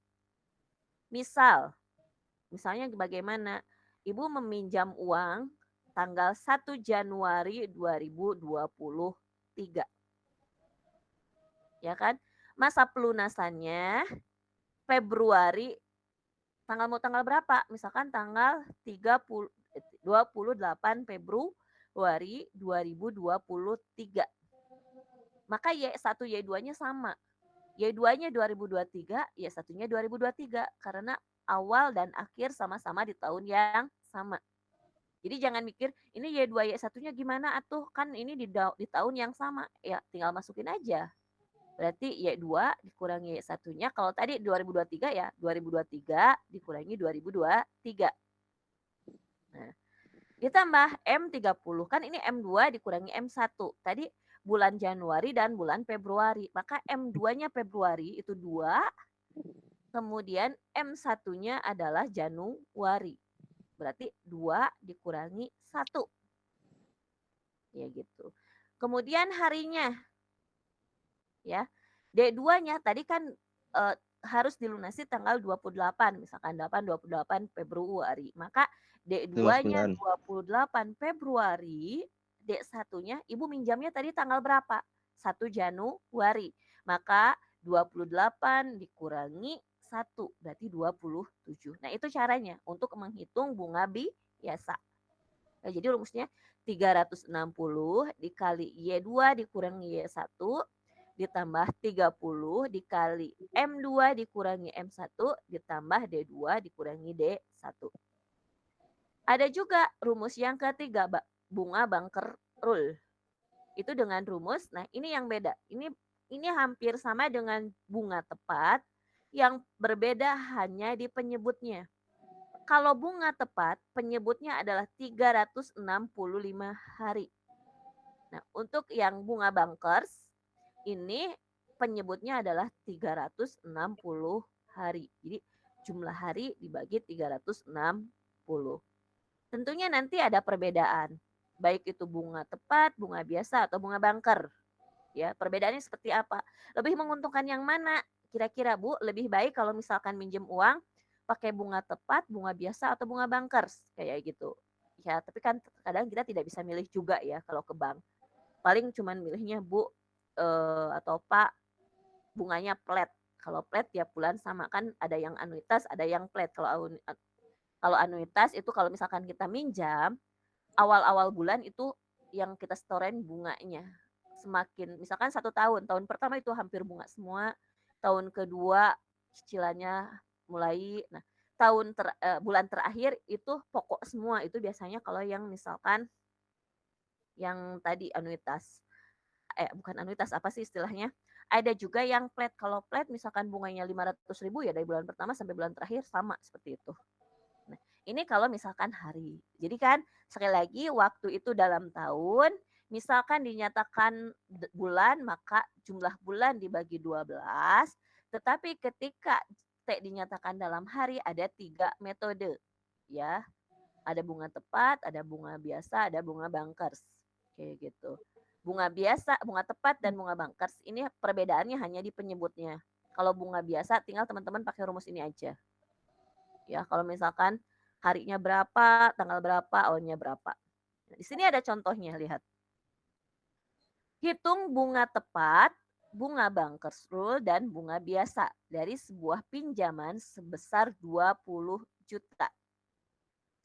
Misalnya bagaimana? Ibu meminjam uang tanggal 1 Januari 2023. Ya kan? Masa pelunasannya Februari, mau tanggal berapa? Misalkan tanggal 28 Februari 2023. Maka Y1 Y2-nya sama. Y2-nya 2023, Y1-nya 2023 karena awal dan akhir sama-sama di tahun yang sama. Jadi jangan mikir ini Y2 Y1-nya gimana atuh, kan ini di tahun yang sama. Ya tinggal masukin aja. Berarti Y2 dikurangi Y1-nya, kalau tadi 2023 ya 2023 dikurangi 2023. Nah, ditambah M30, kan ini M2 dikurangi M1. Tadi bulan Januari dan bulan Februari. Maka M2-nya Februari itu 2, kemudian M1-nya adalah Januari. Berarti 2 dikurangi 1. Ya gitu. Kemudian harinya. Ya. D2-nya tadi kan harus dilunasi tanggal 28, misalkan 28 Februari. Maka D2-nya 28 Februari, D1-nya Ibu minjamnya tadi tanggal berapa? 1 Januari. Maka 28 dikurangi 1, berarti 27. Nah, itu caranya untuk menghitung bunga biasa. Nah, jadi rumusnya 360 dikali Y2 dikurangi Y1 ditambah 30 dikali M2 dikurangi M1 ditambah D2 dikurangi D1. Ada juga rumus yang ketiga, bunga Banker Rule. Itu dengan rumus, nah ini yang beda. Ini hampir sama dengan bunga tepat, yang berbeda hanya di penyebutnya. Kalau bunga tepat, penyebutnya adalah 365 hari. Nah, untuk yang bunga Bankers, ini penyebutnya adalah 360 hari. Jadi jumlah hari dibagi 360. Tentunya nanti ada perbedaan. Baik itu bunga tepat, bunga biasa, atau bunga banker. Ya, perbedaannya seperti apa? Lebih menguntungkan yang mana? Kira-kira Bu, lebih baik kalau misalkan minjem uang pakai bunga tepat, bunga biasa, atau bunga bankers kayak gitu. Ya, tapi kan kadang kita tidak bisa milih juga ya kalau ke bank. Paling cuman milihnya Bu atau Pak bunganya flat. Kalau flat tiap bulan sama, kan ada yang anuitas, ada yang flat. Kalau anuitas itu kalau misalkan kita minjam awal-awal bulan itu yang kita setorin bunganya. Semakin misalkan 1 tahun pertama itu hampir bunga semua, tahun kedua cicilannya mulai, nah bulan terakhir itu pokok semua. Itu biasanya kalau yang misalkan yang tadi anuitas. Bukan anuitas, apa sih istilahnya? Ada juga yang flat. Kalau flat misalkan bunganya 500.000 ya dari bulan pertama sampai bulan terakhir sama seperti itu. Nah, ini kalau misalkan hari. Jadi kan sekali lagi waktu itu dalam tahun, misalkan dinyatakan bulan maka jumlah bulan dibagi 12, tetapi ketika T dinyatakan dalam hari ada 3 metode. Ya. Ada bunga tepat, ada bunga biasa, ada bunga bankers. Kayak gitu. Bunga biasa, bunga tepat, dan bunga bankers ini perbedaannya hanya di penyebutnya. Kalau bunga biasa tinggal teman-teman pakai rumus ini aja. Ya, kalau misalkan harinya berapa, tanggal berapa, awalnya berapa. Nah, di sini ada contohnya, lihat. Hitung bunga tepat, bunga bankers rule, dan bunga biasa dari sebuah pinjaman sebesar 20 juta.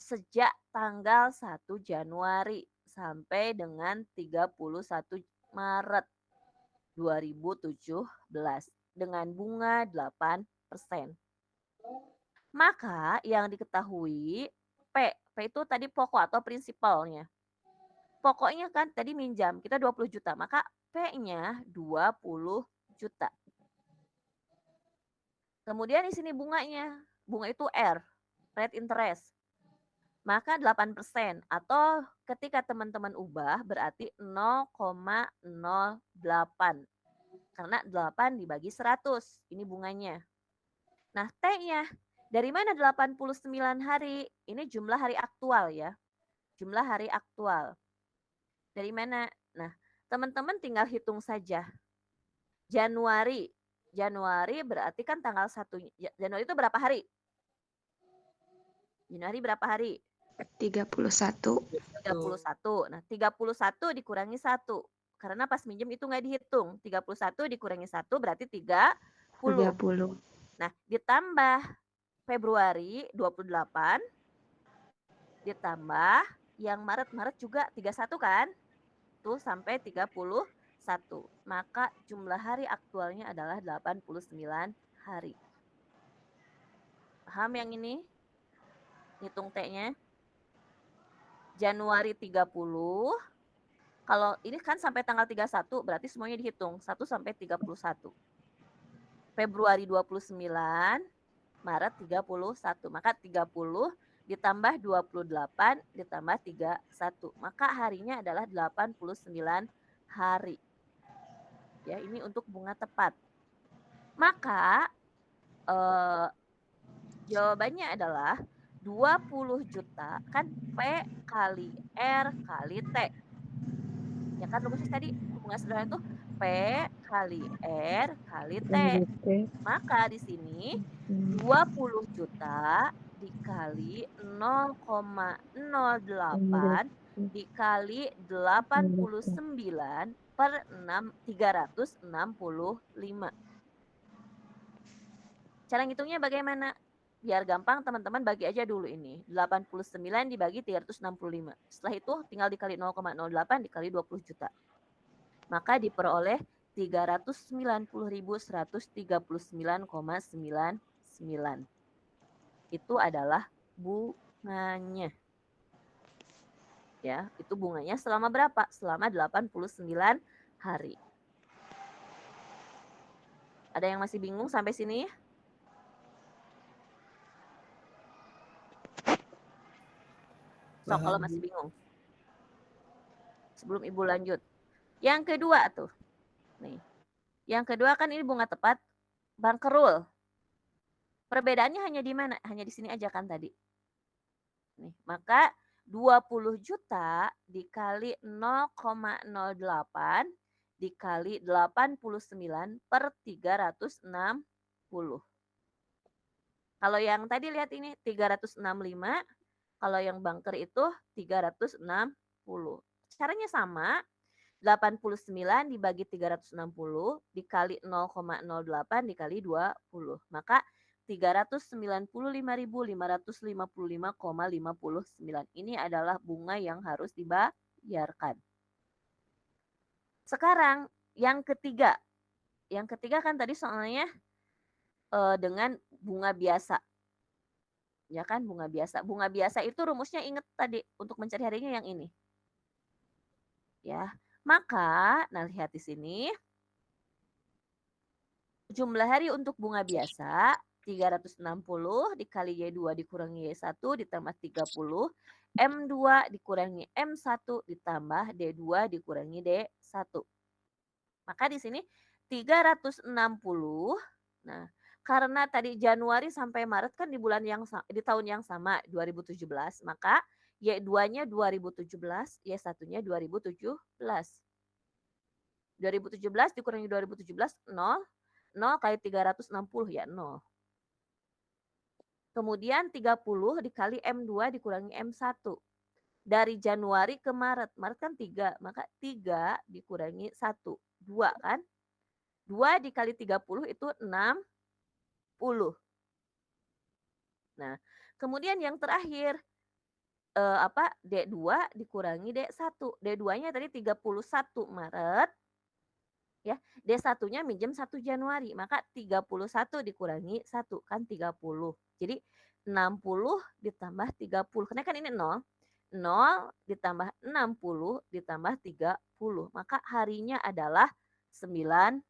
Sejak tanggal 1 Januari sampai dengan 31 Maret 2017 dengan bunga 8%. Maka yang diketahui P P itu tadi pokok atau prinsipalnya. Pokoknya kan tadi minjam, kita 20 juta, maka P-nya 20 juta. Kemudian di sini bunganya, bunga itu R, rate interest. Maka 8% atau ketika teman-teman ubah berarti 0,08. Karena 8 dibagi 100, ini bunganya. Nah, T-nya dari mana 89 hari? Ini jumlah hari aktual ya. Jumlah hari aktual. Dari mana? Nah, teman-teman tinggal hitung saja. Januari. Januari berarti kan tanggal 1. Januari itu berapa hari? Januari berapa hari? 31. 31. Nah, 31 dikurangi 1. Karena pas minjem itu nggak dihitung. 31 dikurangi 1 berarti 30. 30. Nah, ditambah Februari 28. Ditambah yang Maret juga 31 kan? Tuh sampai 31. Maka jumlah hari aktualnya adalah 89 hari. Paham yang ini? Hitung T-nya. Januari 30. Kalau ini kan sampai tanggal 31 berarti semuanya dihitung 1 sampai 31. Februari 29, Maret 31. Maka 30 ditambah 28 ditambah 31. Maka harinya adalah 89 hari. Ya, ini untuk bunga tepat. Maka jawabannya adalah 20 juta kan P kali R kali T. Ya kan rumusnya tadi hubungan sederhana itu P kali R kali T. Maka di sini 20 juta dikali 0,08 dikali 89 per 365. Cara ngitungnya bagaimana? Biar gampang teman-teman bagi aja dulu ini. 89 dibagi 365. Setelah itu tinggal dikali 0,08 dikali 20 juta. Maka diperoleh 390.139,99. Itu adalah bunganya. Ya, itu bunganya selama berapa? Selama 89 hari. Ada yang masih bingung sampai sini? So, kalau masih bingung. Sebelum Ibu lanjut. Yang kedua tuh. Nih. Yang kedua kan ini bunga tepat bangkerul. Perbedaannya hanya di mana? Hanya di sini aja kan tadi. Nih, maka 20 juta dikali 0,08 dikali 89 per 360. Kalau yang tadi lihat ini 365, kalau yang bunker itu 360. Caranya sama, 89 dibagi 360 dikali 0,08 dikali 20. Maka 395.555,59. Ini adalah bunga yang harus dibayarkan. Sekarang yang ketiga. Yang ketiga kan tadi soalnya dengan bunga biasa. Ya kan bunga biasa. Bunga biasa itu rumusnya ingat tadi untuk mencari harinya yang ini. Ya. Maka, nah lihat di sini. Jumlah hari untuk bunga biasa 360 dikali Y2 dikurangi Y1 ditambah 30. M2 dikurangi M1 ditambah D2 dikurangi D1. Maka di sini 360. Nah, karena tadi Januari sampai Maret kan di tahun yang sama 2017, maka Y2-nya 2017, Y1-nya 2017. 2017 dikurangi 2017 0 kali 360 ya 0. Kemudian 30 dikali M2 dikurangi M1. Dari Januari ke Maret. Maret kan 3, maka 3 dikurangi 1. 2 kan? 2 dikali 30 itu 60. Nah, kemudian yang terakhir D2 dikurangi D1. D2-nya tadi 31 Maret. Ya, D1-nya minjem 1 Januari, maka 31 dikurangi 1 kan 30. Jadi 60 ditambah 30. Karena kan ini 0. 0 ditambah 60 ditambah 30. Maka harinya adalah 90.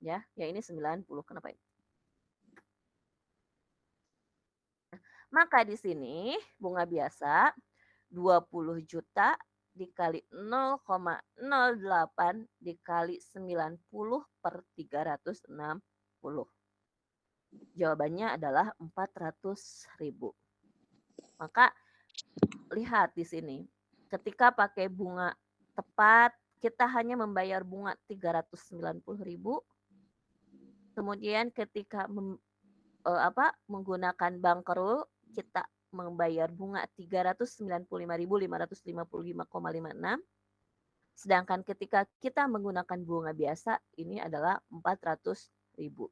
Ya ini 90. Kenapa ini? Maka di sini bunga biasa 20 juta dikali 0,08 dikali 90 per 360. Jawabannya adalah 400.000. Maka lihat di sini. Ketika pakai bunga tepat, kita hanya membayar bunga 390.000. Kemudian ketika menggunakan bank kerul, kita membayar bunga 395.555,56. Sedangkan ketika kita menggunakan bunga biasa, ini adalah 400.000.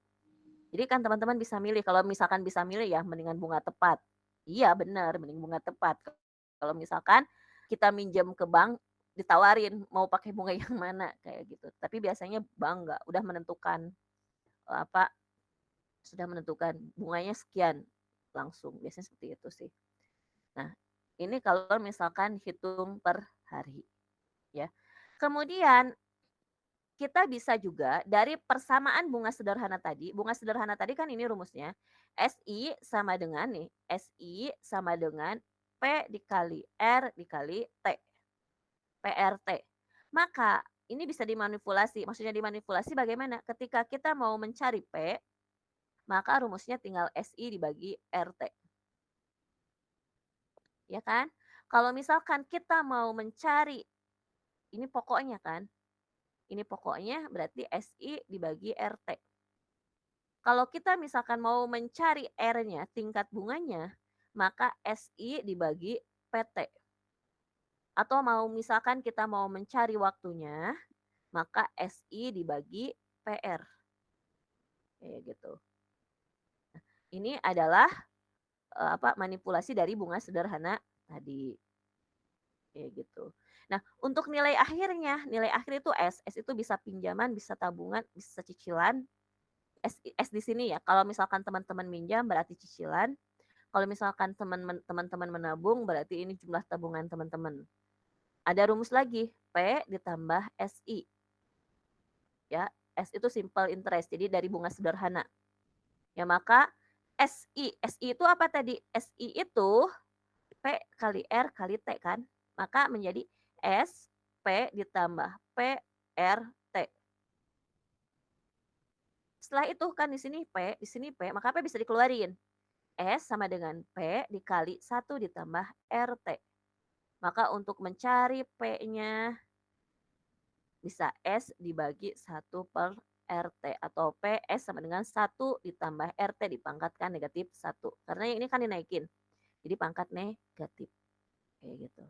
Jadi kan teman-teman bisa milih, kalau misalkan bisa milih ya mendingan bunga tepat. Iya benar, mending bunga tepat. Kalau misalkan kita minjem ke bank, ditawarin mau pakai bunga yang mana kayak gitu. Tapi biasanya bank nggak, udah menentukan sudah menentukan bunganya sekian langsung. Biasanya seperti itu sih. Nah, ini kalau misalkan hitung per hari ya. Kemudian kita bisa juga dari persamaan bunga sederhana tadi. Bunga sederhana tadi kan ini rumusnya. SI sama dengan nih, SI sama dengan P dikali R dikali T. PRT. Maka ini bisa dimanipulasi. Maksudnya dimanipulasi bagaimana? Ketika kita mau mencari P, maka rumusnya tinggal SI dibagi RT. Ya kan? Kalau misalkan kita mau mencari, ini pokoknya kan? Ini pokoknya berarti SI dibagi RT. Kalau kita misalkan mau mencari R-nya, tingkat bunganya, maka SI dibagi PT. Atau misalkan kita mau mencari waktunya, maka SI dibagi PR. Kayak gitu. Nah, ini adalah manipulasi dari bunga sederhana tadi. Kayak gitu. Nah, untuk nilai akhirnya, nilai akhir itu S. S itu bisa pinjaman, bisa tabungan, bisa cicilan. S di sini ya. Kalau misalkan teman-teman minjam berarti cicilan. Kalau misalkan teman-teman menabung berarti ini jumlah tabungan teman-teman. Ada rumus lagi, P ditambah SI. Ya, S itu simple interest. Jadi dari bunga sederhana. Ya, maka SI itu apa tadi? SI itu P kali R kali T kan? Maka menjadi S P ditambah P R T. Setelah itu kan di sini P, maka P bisa dikeluarin. S sama dengan P dikali 1 ditambah RT. Maka untuk mencari P-nya bisa S dibagi 1 per RT atau P S sama dengan 1 ditambah RT dipangkatkan negatif 1. Karena ini kan dinaikin. Jadi pangkat negatif. Kayak gitu.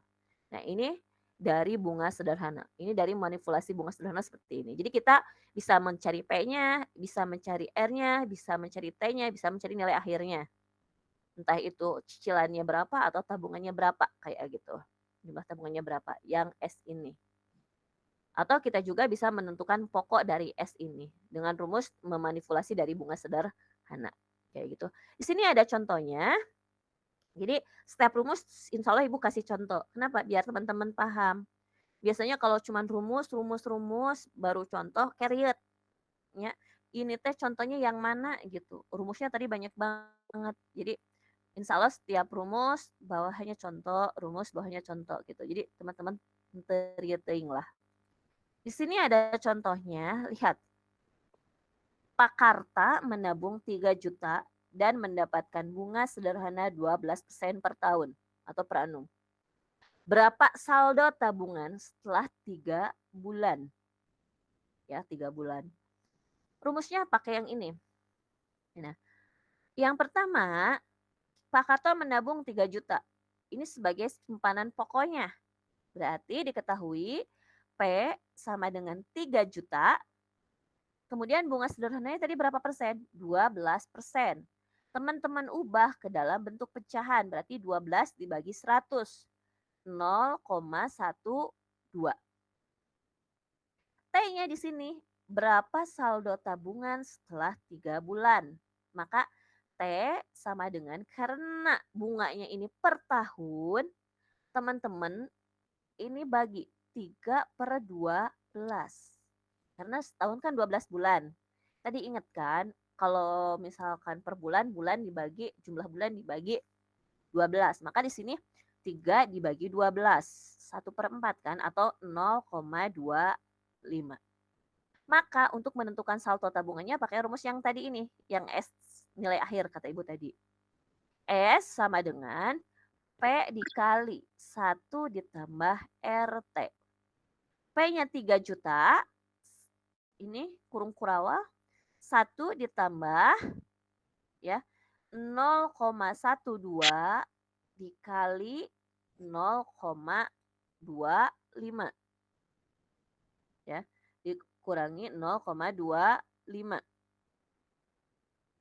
Nah, ini dari bunga sederhana. Ini dari manipulasi bunga sederhana seperti ini. Jadi kita bisa mencari P-nya, bisa mencari R-nya, bisa mencari T-nya, bisa mencari nilai akhirnya. Entah itu cicilannya berapa atau tabungannya berapa kayak gitu. Jumlah tabungannya berapa yang S ini. Atau kita juga bisa menentukan pokok dari S ini dengan rumus memanipulasi dari bunga sederhana. Kayak gitu. Di sini ada contohnya. Jadi setiap rumus insya Allah Ibu kasih contoh. Kenapa? Biar teman-teman paham. Biasanya kalau cuma rumus baru contoh carrier. Ya, ini teh contohnya yang mana gitu. Rumusnya tadi banyak banget. Jadi insya Allah setiap rumus bawahnya contoh, rumus bawahnya contoh gitu. Jadi teman-teman teuing lah. Di sini ada contohnya, lihat. Pak Karta menabung 3 juta dan mendapatkan bunga sederhana 12% per tahun atau per annum. Berapa saldo tabungan setelah 3 bulan? Ya, 3 bulan. Rumusnya pakai yang ini. Nah, yang pertama, Pak Karto menabung 3 juta. Ini sebagai simpanan pokoknya. Berarti diketahui P sama dengan 3 juta. Kemudian bunga sederhananya tadi berapa persen? 12%. Teman-teman ubah ke dalam bentuk pecahan. Berarti 12 dibagi 100. 0,12. T T-nya di sini, berapa saldo tabungan setelah 3 bulan? Maka T sama dengan karena bunganya ini per tahun, teman-teman ini bagi 3/12. Karena setahun kan 12 bulan. Tadi ingat kan kalau misalkan per bulan, bulan dibagi jumlah bulan dibagi 12. Maka di sini 3 dibagi 12. 1/4 kan atau 0,25. Maka untuk menentukan saldo tabungannya pakai rumus yang tadi ini, yang S nilai akhir kata Ibu tadi. S sama dengan P dikali 1 ditambah RT. P-nya 3 juta, ini kurung kurawa, 1 ditambah ya 0,12 dikali 0,25 ya, dikurangi 0,25.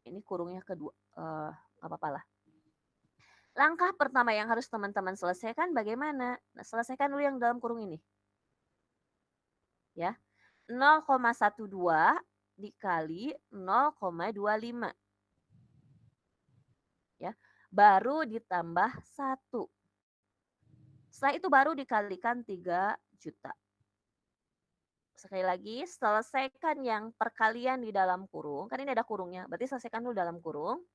Ini kurungnya kedua, nggak apa-apa lah. Langkah pertama yang harus teman-teman selesaikan bagaimana? Nah, selesaikan dulu yang dalam kurung ini. Ya. 0,12 dikali 0,25. Ya. Baru ditambah 1. Setelah itu baru dikalikan 3 juta. Sekali lagi, selesaikan yang perkalian di dalam kurung. Kan ini ada kurungnya, berarti selesaikan dulu dalam kurung.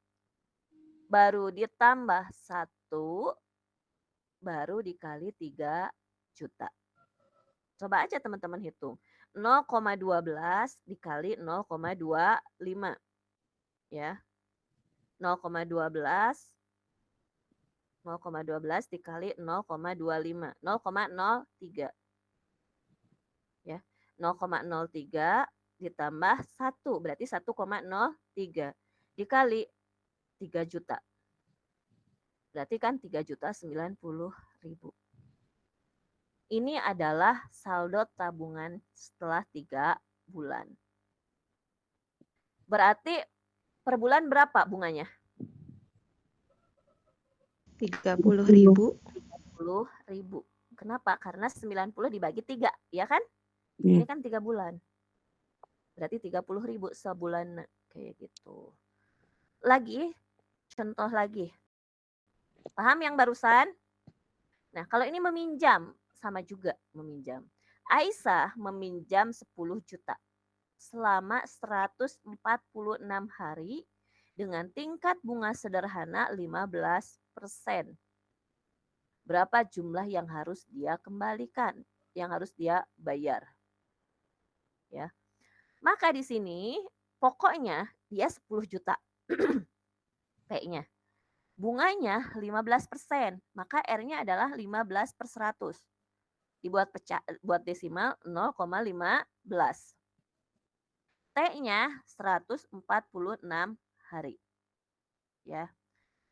Baru ditambah 1, baru dikali 3 juta. Coba aja teman-teman hitung. 0,12 dikali 0,25. Ya. 0,12 dikali 0,25. 0,03. Ya. 0,03 ditambah 1 berarti 1,03 dikali 3 juta. Berarti kan 3.090.000. Ini adalah saldo tabungan setelah 3 bulan. Berarti per bulan berapa bunganya? 30.000. 30.000. Kenapa? Karena 90 dibagi 3, ya kan? Ini kan 3 bulan. Berarti 30.000 sebulan kayak gitu. Lagi, contoh lagi. Paham yang barusan? Nah, kalau ini meminjam, sama juga meminjam. Aisyah meminjam 10 juta selama 146 hari dengan tingkat bunga sederhana 15%. Berapa jumlah yang harus dia kembalikan, yang harus dia bayar? Ya. Maka di sini pokoknya dia 10 juta. P-nya. Bunganya 15%, maka R-nya adalah 15/100. Dibuat buat desimal 0,15. T-nya 146 hari. Ya.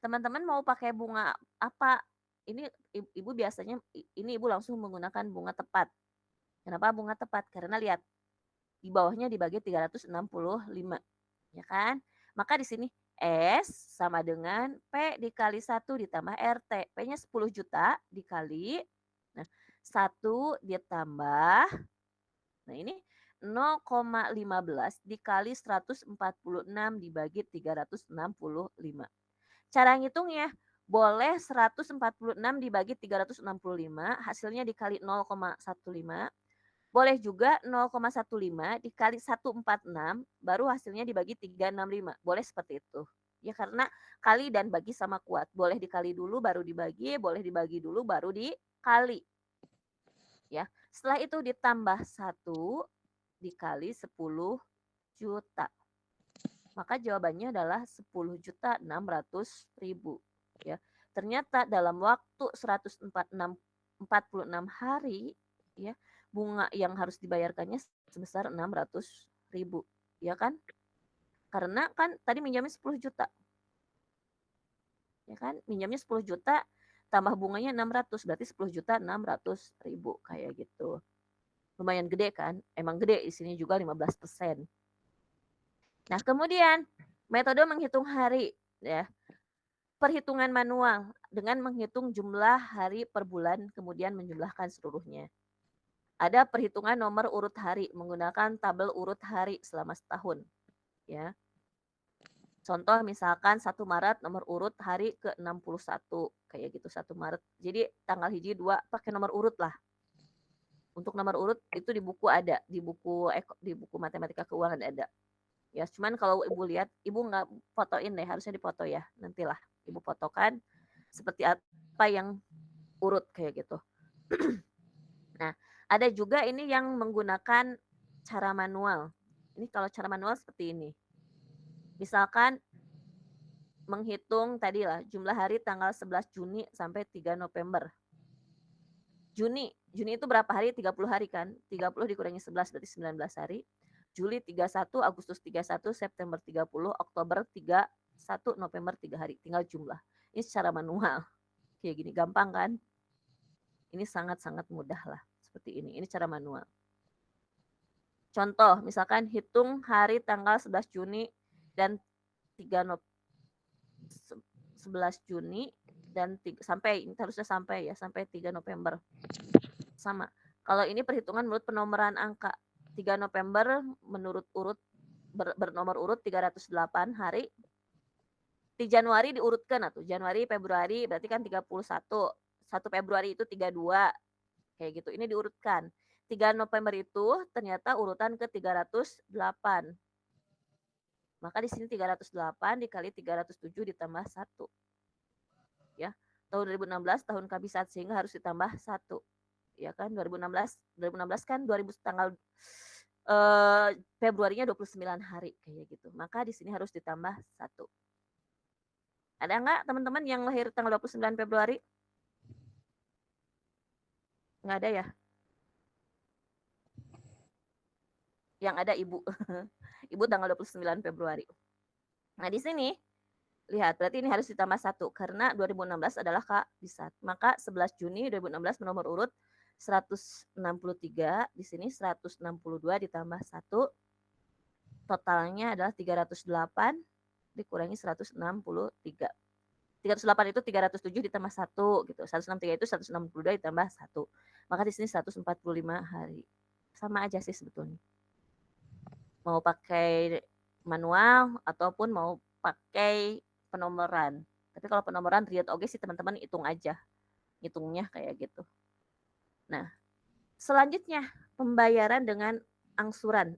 Teman-teman mau pakai bunga apa? Ini Ibu biasanya ini Ibu langsung menggunakan bunga tepat. Kenapa bunga tepat? Karena lihat di bawahnya dibagi 365, ya kan? Maka di sini S sama dengan P dikali 1 ditambah RT. P-nya 10 juta dikali 1 ditambah, nah ini 0,15 dikali 146 dibagi 365. Cara ngitungnya boleh 146 dibagi 365 hasilnya dikali 0,15. Boleh juga 0,15 dikali 146 baru hasilnya dibagi 365. Boleh seperti itu. Ya karena kali dan bagi sama kuat. Boleh dikali dulu baru dibagi, boleh dibagi dulu baru dikali. Ya, setelah itu ditambah 1 dikali 10 juta. Maka jawabannya adalah 10.600.000. Ya. Ternyata dalam waktu 146 hari ya, bunga yang harus dibayarkannya sebesar 600.000, ya kan? Karena kan tadi minjamnya 10 juta. Ya kan? Minjamnya 10 juta tambah bunganya 600 berarti 10.600.000 kayak gitu. Lumayan gede kan? Emang gede di sini juga 15%. Nah, kemudian metode menghitung hari ya. Perhitungan manual dengan menghitung jumlah hari per bulan kemudian menjumlahkan seluruhnya. ada perhitungan nomor urut hari menggunakan tabel urut hari selama setahun, ya. Contoh misalkan 1 Maret nomor urut hari ke-61 kayak gitu 1 Maret. Jadi tanggal hiji 2 pakai nomor urut lah. Untuk nomor urut itu di buku ada, di buku matematika keuangan ada. Ya, cuman kalau Ibu lihat, Ibu nggak fotoin deh, harusnya difoto ya. Nantilah Ibu fotokan seperti apa yang urut kayak gitu. Nah, ada juga ini yang menggunakan cara manual. Ini kalau cara manual seperti ini. Misalkan menghitung tadilah jumlah hari tanggal 11 Juni sampai 3 November. Juni itu berapa hari? 30 hari kan? 30 dikurangi 11 berarti 19 hari. Juli 31, Agustus 31, September 30, Oktober 31, November 3 hari. Tinggal jumlah. Ini secara manual. Kayak gini, gampang kan? Ini sangat-sangat mudah lah. Seperti ini. Ini cara manual. Contoh, misalkan hitung hari tanggal 11 Juni dan 11 Juni dan sampai ini harusnya sampai ya, sampai 3 November. Sama. Kalau ini perhitungan menurut penomoran angka. 3 November menurut urut bernomor urut 308 hari. Di Januari diurutkan atau Januari, Februari berarti kan 31. 1 Februari itu 32. Kayak gitu. Ini diurutkan. 3 November itu ternyata urutan ke 308. Maka di sini 308 dikali 307 ditambah 1. Ya. Tahun 2016 tahun kabisat sehingga harus ditambah 1. Ya kan 2016 kan 2000 tanggal Februarinya 29 hari kayak gitu. Maka di sini harus ditambah 1. Ada nggak teman-teman yang lahir tanggal 29 Februari? Nggak ada ya? Yang ada Ibu. Ibu tanggal 29 Februari. Nah, di sini lihat, berarti ini harus ditambah 1 karena 2016 adalah kabisat. Maka 11 Juni 2016 nomor urut 163, di sini 162 ditambah 1. Totalnya adalah 308 dikurangi 163. 308 itu 307 ditambah 1 gitu. 163 itu 162 ditambah 1. Maka di sini 145 hari. Sama aja sih sebetulnya. Mau pakai manual ataupun mau pakai penomoran. Tapi kalau penomoran riet oge sih teman-teman hitung aja. Hitungnya kayak gitu. Nah, selanjutnya pembayaran dengan angsuran.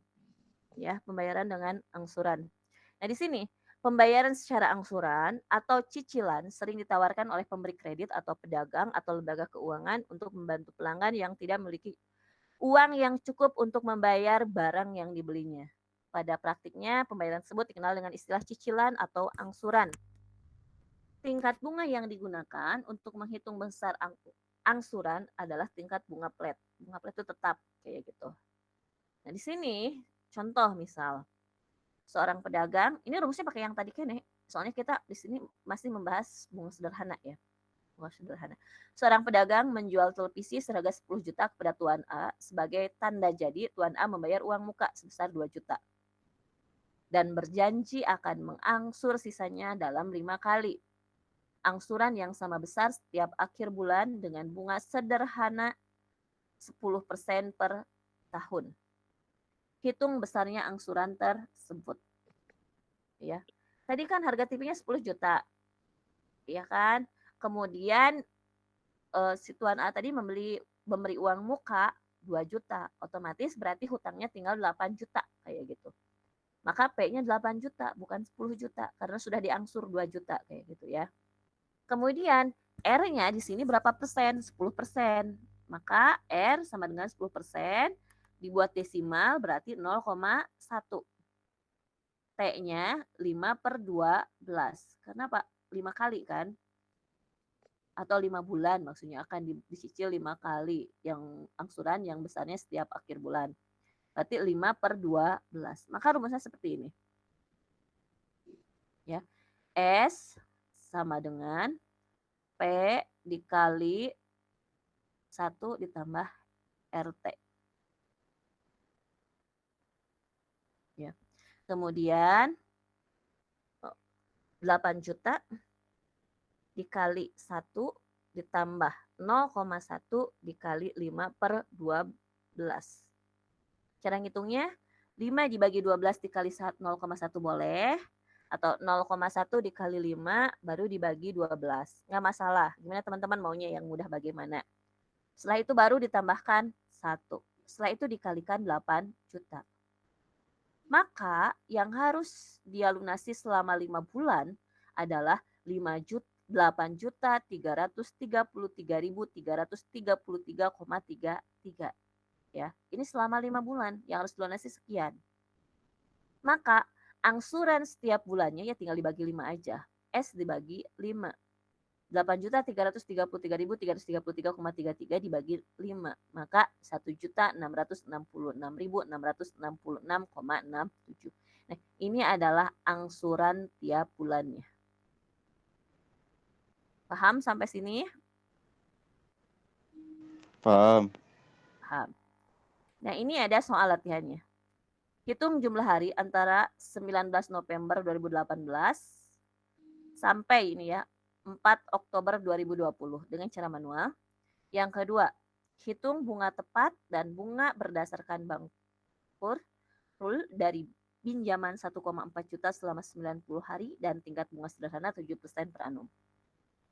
Ya, pembayaran dengan angsuran. Nah, di sini pembayaran secara angsuran atau cicilan sering ditawarkan oleh pemberi kredit atau pedagang atau lembaga keuangan untuk membantu pelanggan yang tidak memiliki uang yang cukup untuk membayar barang yang dibelinya. Pada praktiknya, pembayaran tersebut dikenal dengan istilah cicilan atau angsuran. Tingkat bunga yang digunakan untuk menghitung besar angsuran adalah tingkat bunga flat. Bunga flat itu tetap kayak gitu. Nah, di sini contoh misal seorang pedagang, ini rumusnya pakai yang tadi kan ya. Soalnya kita di sini masih membahas bunga sederhana ya. Bunga sederhana. Seorang pedagang menjual televisi seharga 10 juta kepada Tuan A sebagai tanda jadi Tuan A membayar uang muka sebesar 2 juta. Dan berjanji akan mengangsur sisanya dalam 5 kali. Angsuran yang sama besar setiap akhir bulan dengan bunga sederhana 10% per tahun. Hitung besarnya angsuran tersebut. Ya. Tadi kan harga TV-nya 10 juta. Ya kan? Kemudian si Tuan A tadi memberi uang muka 2 juta. Otomatis berarti hutangnya tinggal 8 juta kayak gitu. Maka P-nya 8 juta bukan 10 juta karena sudah diangsur 2 juta kayak gitu ya. Kemudian R-nya di sini berapa persen? 10%. Maka R sama dengan 10%, dibuat desimal berarti 0,1. T-nya 5/12. Kenapa? 5 kali kan? Atau 5 bulan maksudnya akan dicicil 5 kali yang angsuran yang besarnya setiap akhir bulan. Berarti 5/12. Maka rumusnya seperti ini. Ya. S sama dengan P dikali 1 ditambah RT. Ya. Kemudian 8 juta dikali 1 ditambah 0,1 dikali 5/12. Cara ngitungnya 5 dibagi 12 dikali 0,1 boleh, atau 0,1 dikali 5 baru dibagi 12. Nggak masalah, gimana teman-teman maunya yang mudah bagaimana. Setelah itu baru ditambahkan 1. Setelah itu dikalikan 8 juta. Maka yang harus dia lunasi selama 5 bulan adalah 8.333.333,33. Ya, ini selama 5 bulan yang harus dilunasi sekian. Maka angsuran setiap bulannya ya tinggal dibagi 5 aja. S dibagi 5. 8.333.333,33 dibagi 5. Maka 1.666.666,67. Nah, ini adalah angsuran tiap bulannya. Paham sampai sini? Paham. Paham. Nah, ini ada soal latihannya. Hitung jumlah hari antara 19 November 2018 sampai ini ya 4 Oktober 2020 dengan cara manual. Yang kedua, hitung bunga tepat dan bunga berdasarkan Bank Rule dari pinjaman 1,4 juta selama 90 hari dan tingkat bunga sederhana 7% per annum.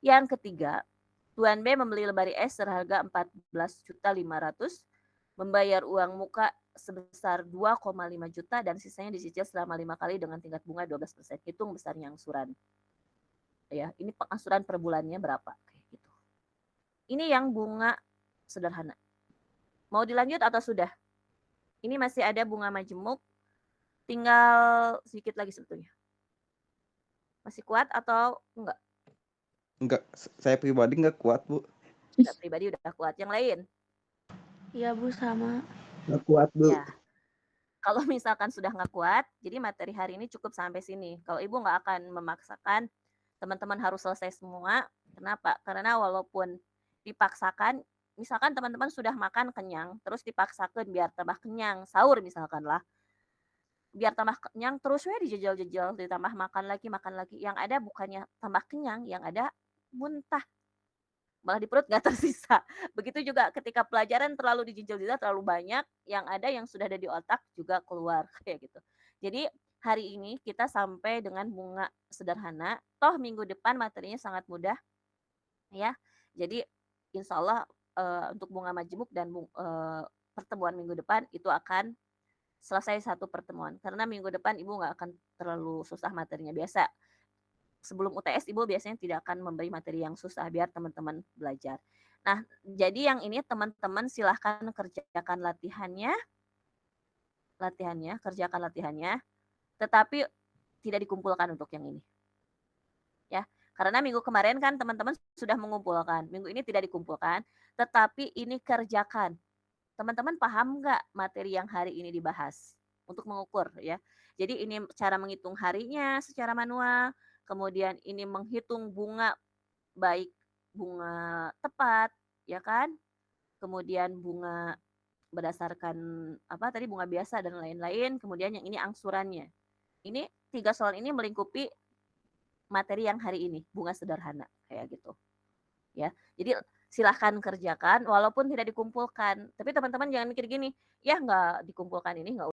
Yang ketiga, Tuan B membeli lemari es seharga 14.500.000, membayar uang muka sebesar 2,5 juta dan sisanya dicicil selama 5 kali dengan tingkat bunga 12%. Hitung besarnya angsuran. Ya, ini angsuran per bulannya berapa kayak gitu. Ini yang bunga sederhana. Mau dilanjut atau sudah? Ini masih ada bunga majemuk, tinggal sedikit lagi sebetulnya. Masih kuat atau enggak? Enggak, saya pribadi enggak kuat, Bu. Saya pribadi udah kuat. Yang lain? Iya Bu, sama. Enggak kuat, Bu. Ya. Kalau misalkan sudah nggak kuat, jadi materi hari ini cukup sampai sini. Kalau Ibu nggak akan memaksakan teman-teman harus selesai semua. Kenapa? Karena walaupun dipaksakan, misalkan teman-teman sudah makan kenyang, terus dipaksakan biar tambah kenyang, sahur misalkan lah. Biar tambah kenyang, terus ya dijejal-jejal, ditambah makan lagi. Yang ada bukannya tambah kenyang, yang ada muntah. Malah di perut nggak tersisa. Begitu juga ketika pelajaran terlalu dijejal-jejal, terlalu banyak, yang ada yang sudah ada di otak juga keluar kayak gitu. Jadi hari ini kita sampai dengan bunga sederhana. Toh minggu depan materinya sangat mudah ya. Jadi insya Allah untuk bunga majemuk dan pertemuan minggu depan itu akan selesai satu pertemuan. Karena minggu depan Ibu nggak akan terlalu susah materinya. Biasa sebelum UTS Ibu biasanya tidak akan memberi materi yang susah biar teman-teman belajar. Nah, jadi yang ini teman-teman silahkan kerjakan latihannya, kerjakan latihannya, tetapi tidak dikumpulkan untuk yang ini. Ya, karena minggu kemarin kan teman-teman sudah mengumpulkan, minggu ini tidak dikumpulkan, tetapi ini kerjakan. Teman-teman paham nggak materi yang hari ini dibahas? Untuk mengukur ya. Jadi ini cara menghitung harinya secara manual, kemudian ini menghitung bunga, baik bunga tepat, ya kan? Kemudian bunga berdasarkan apa tadi bunga biasa dan lain-lain, kemudian yang ini angsurannya. Ini 3 soal ini melingkupi materi yang hari ini, bunga sederhana kayak gitu. Ya. Jadi silahkan kerjakan walaupun tidak dikumpulkan. Tapi teman-teman jangan mikir gini, ya nggak dikumpulkan ini nggak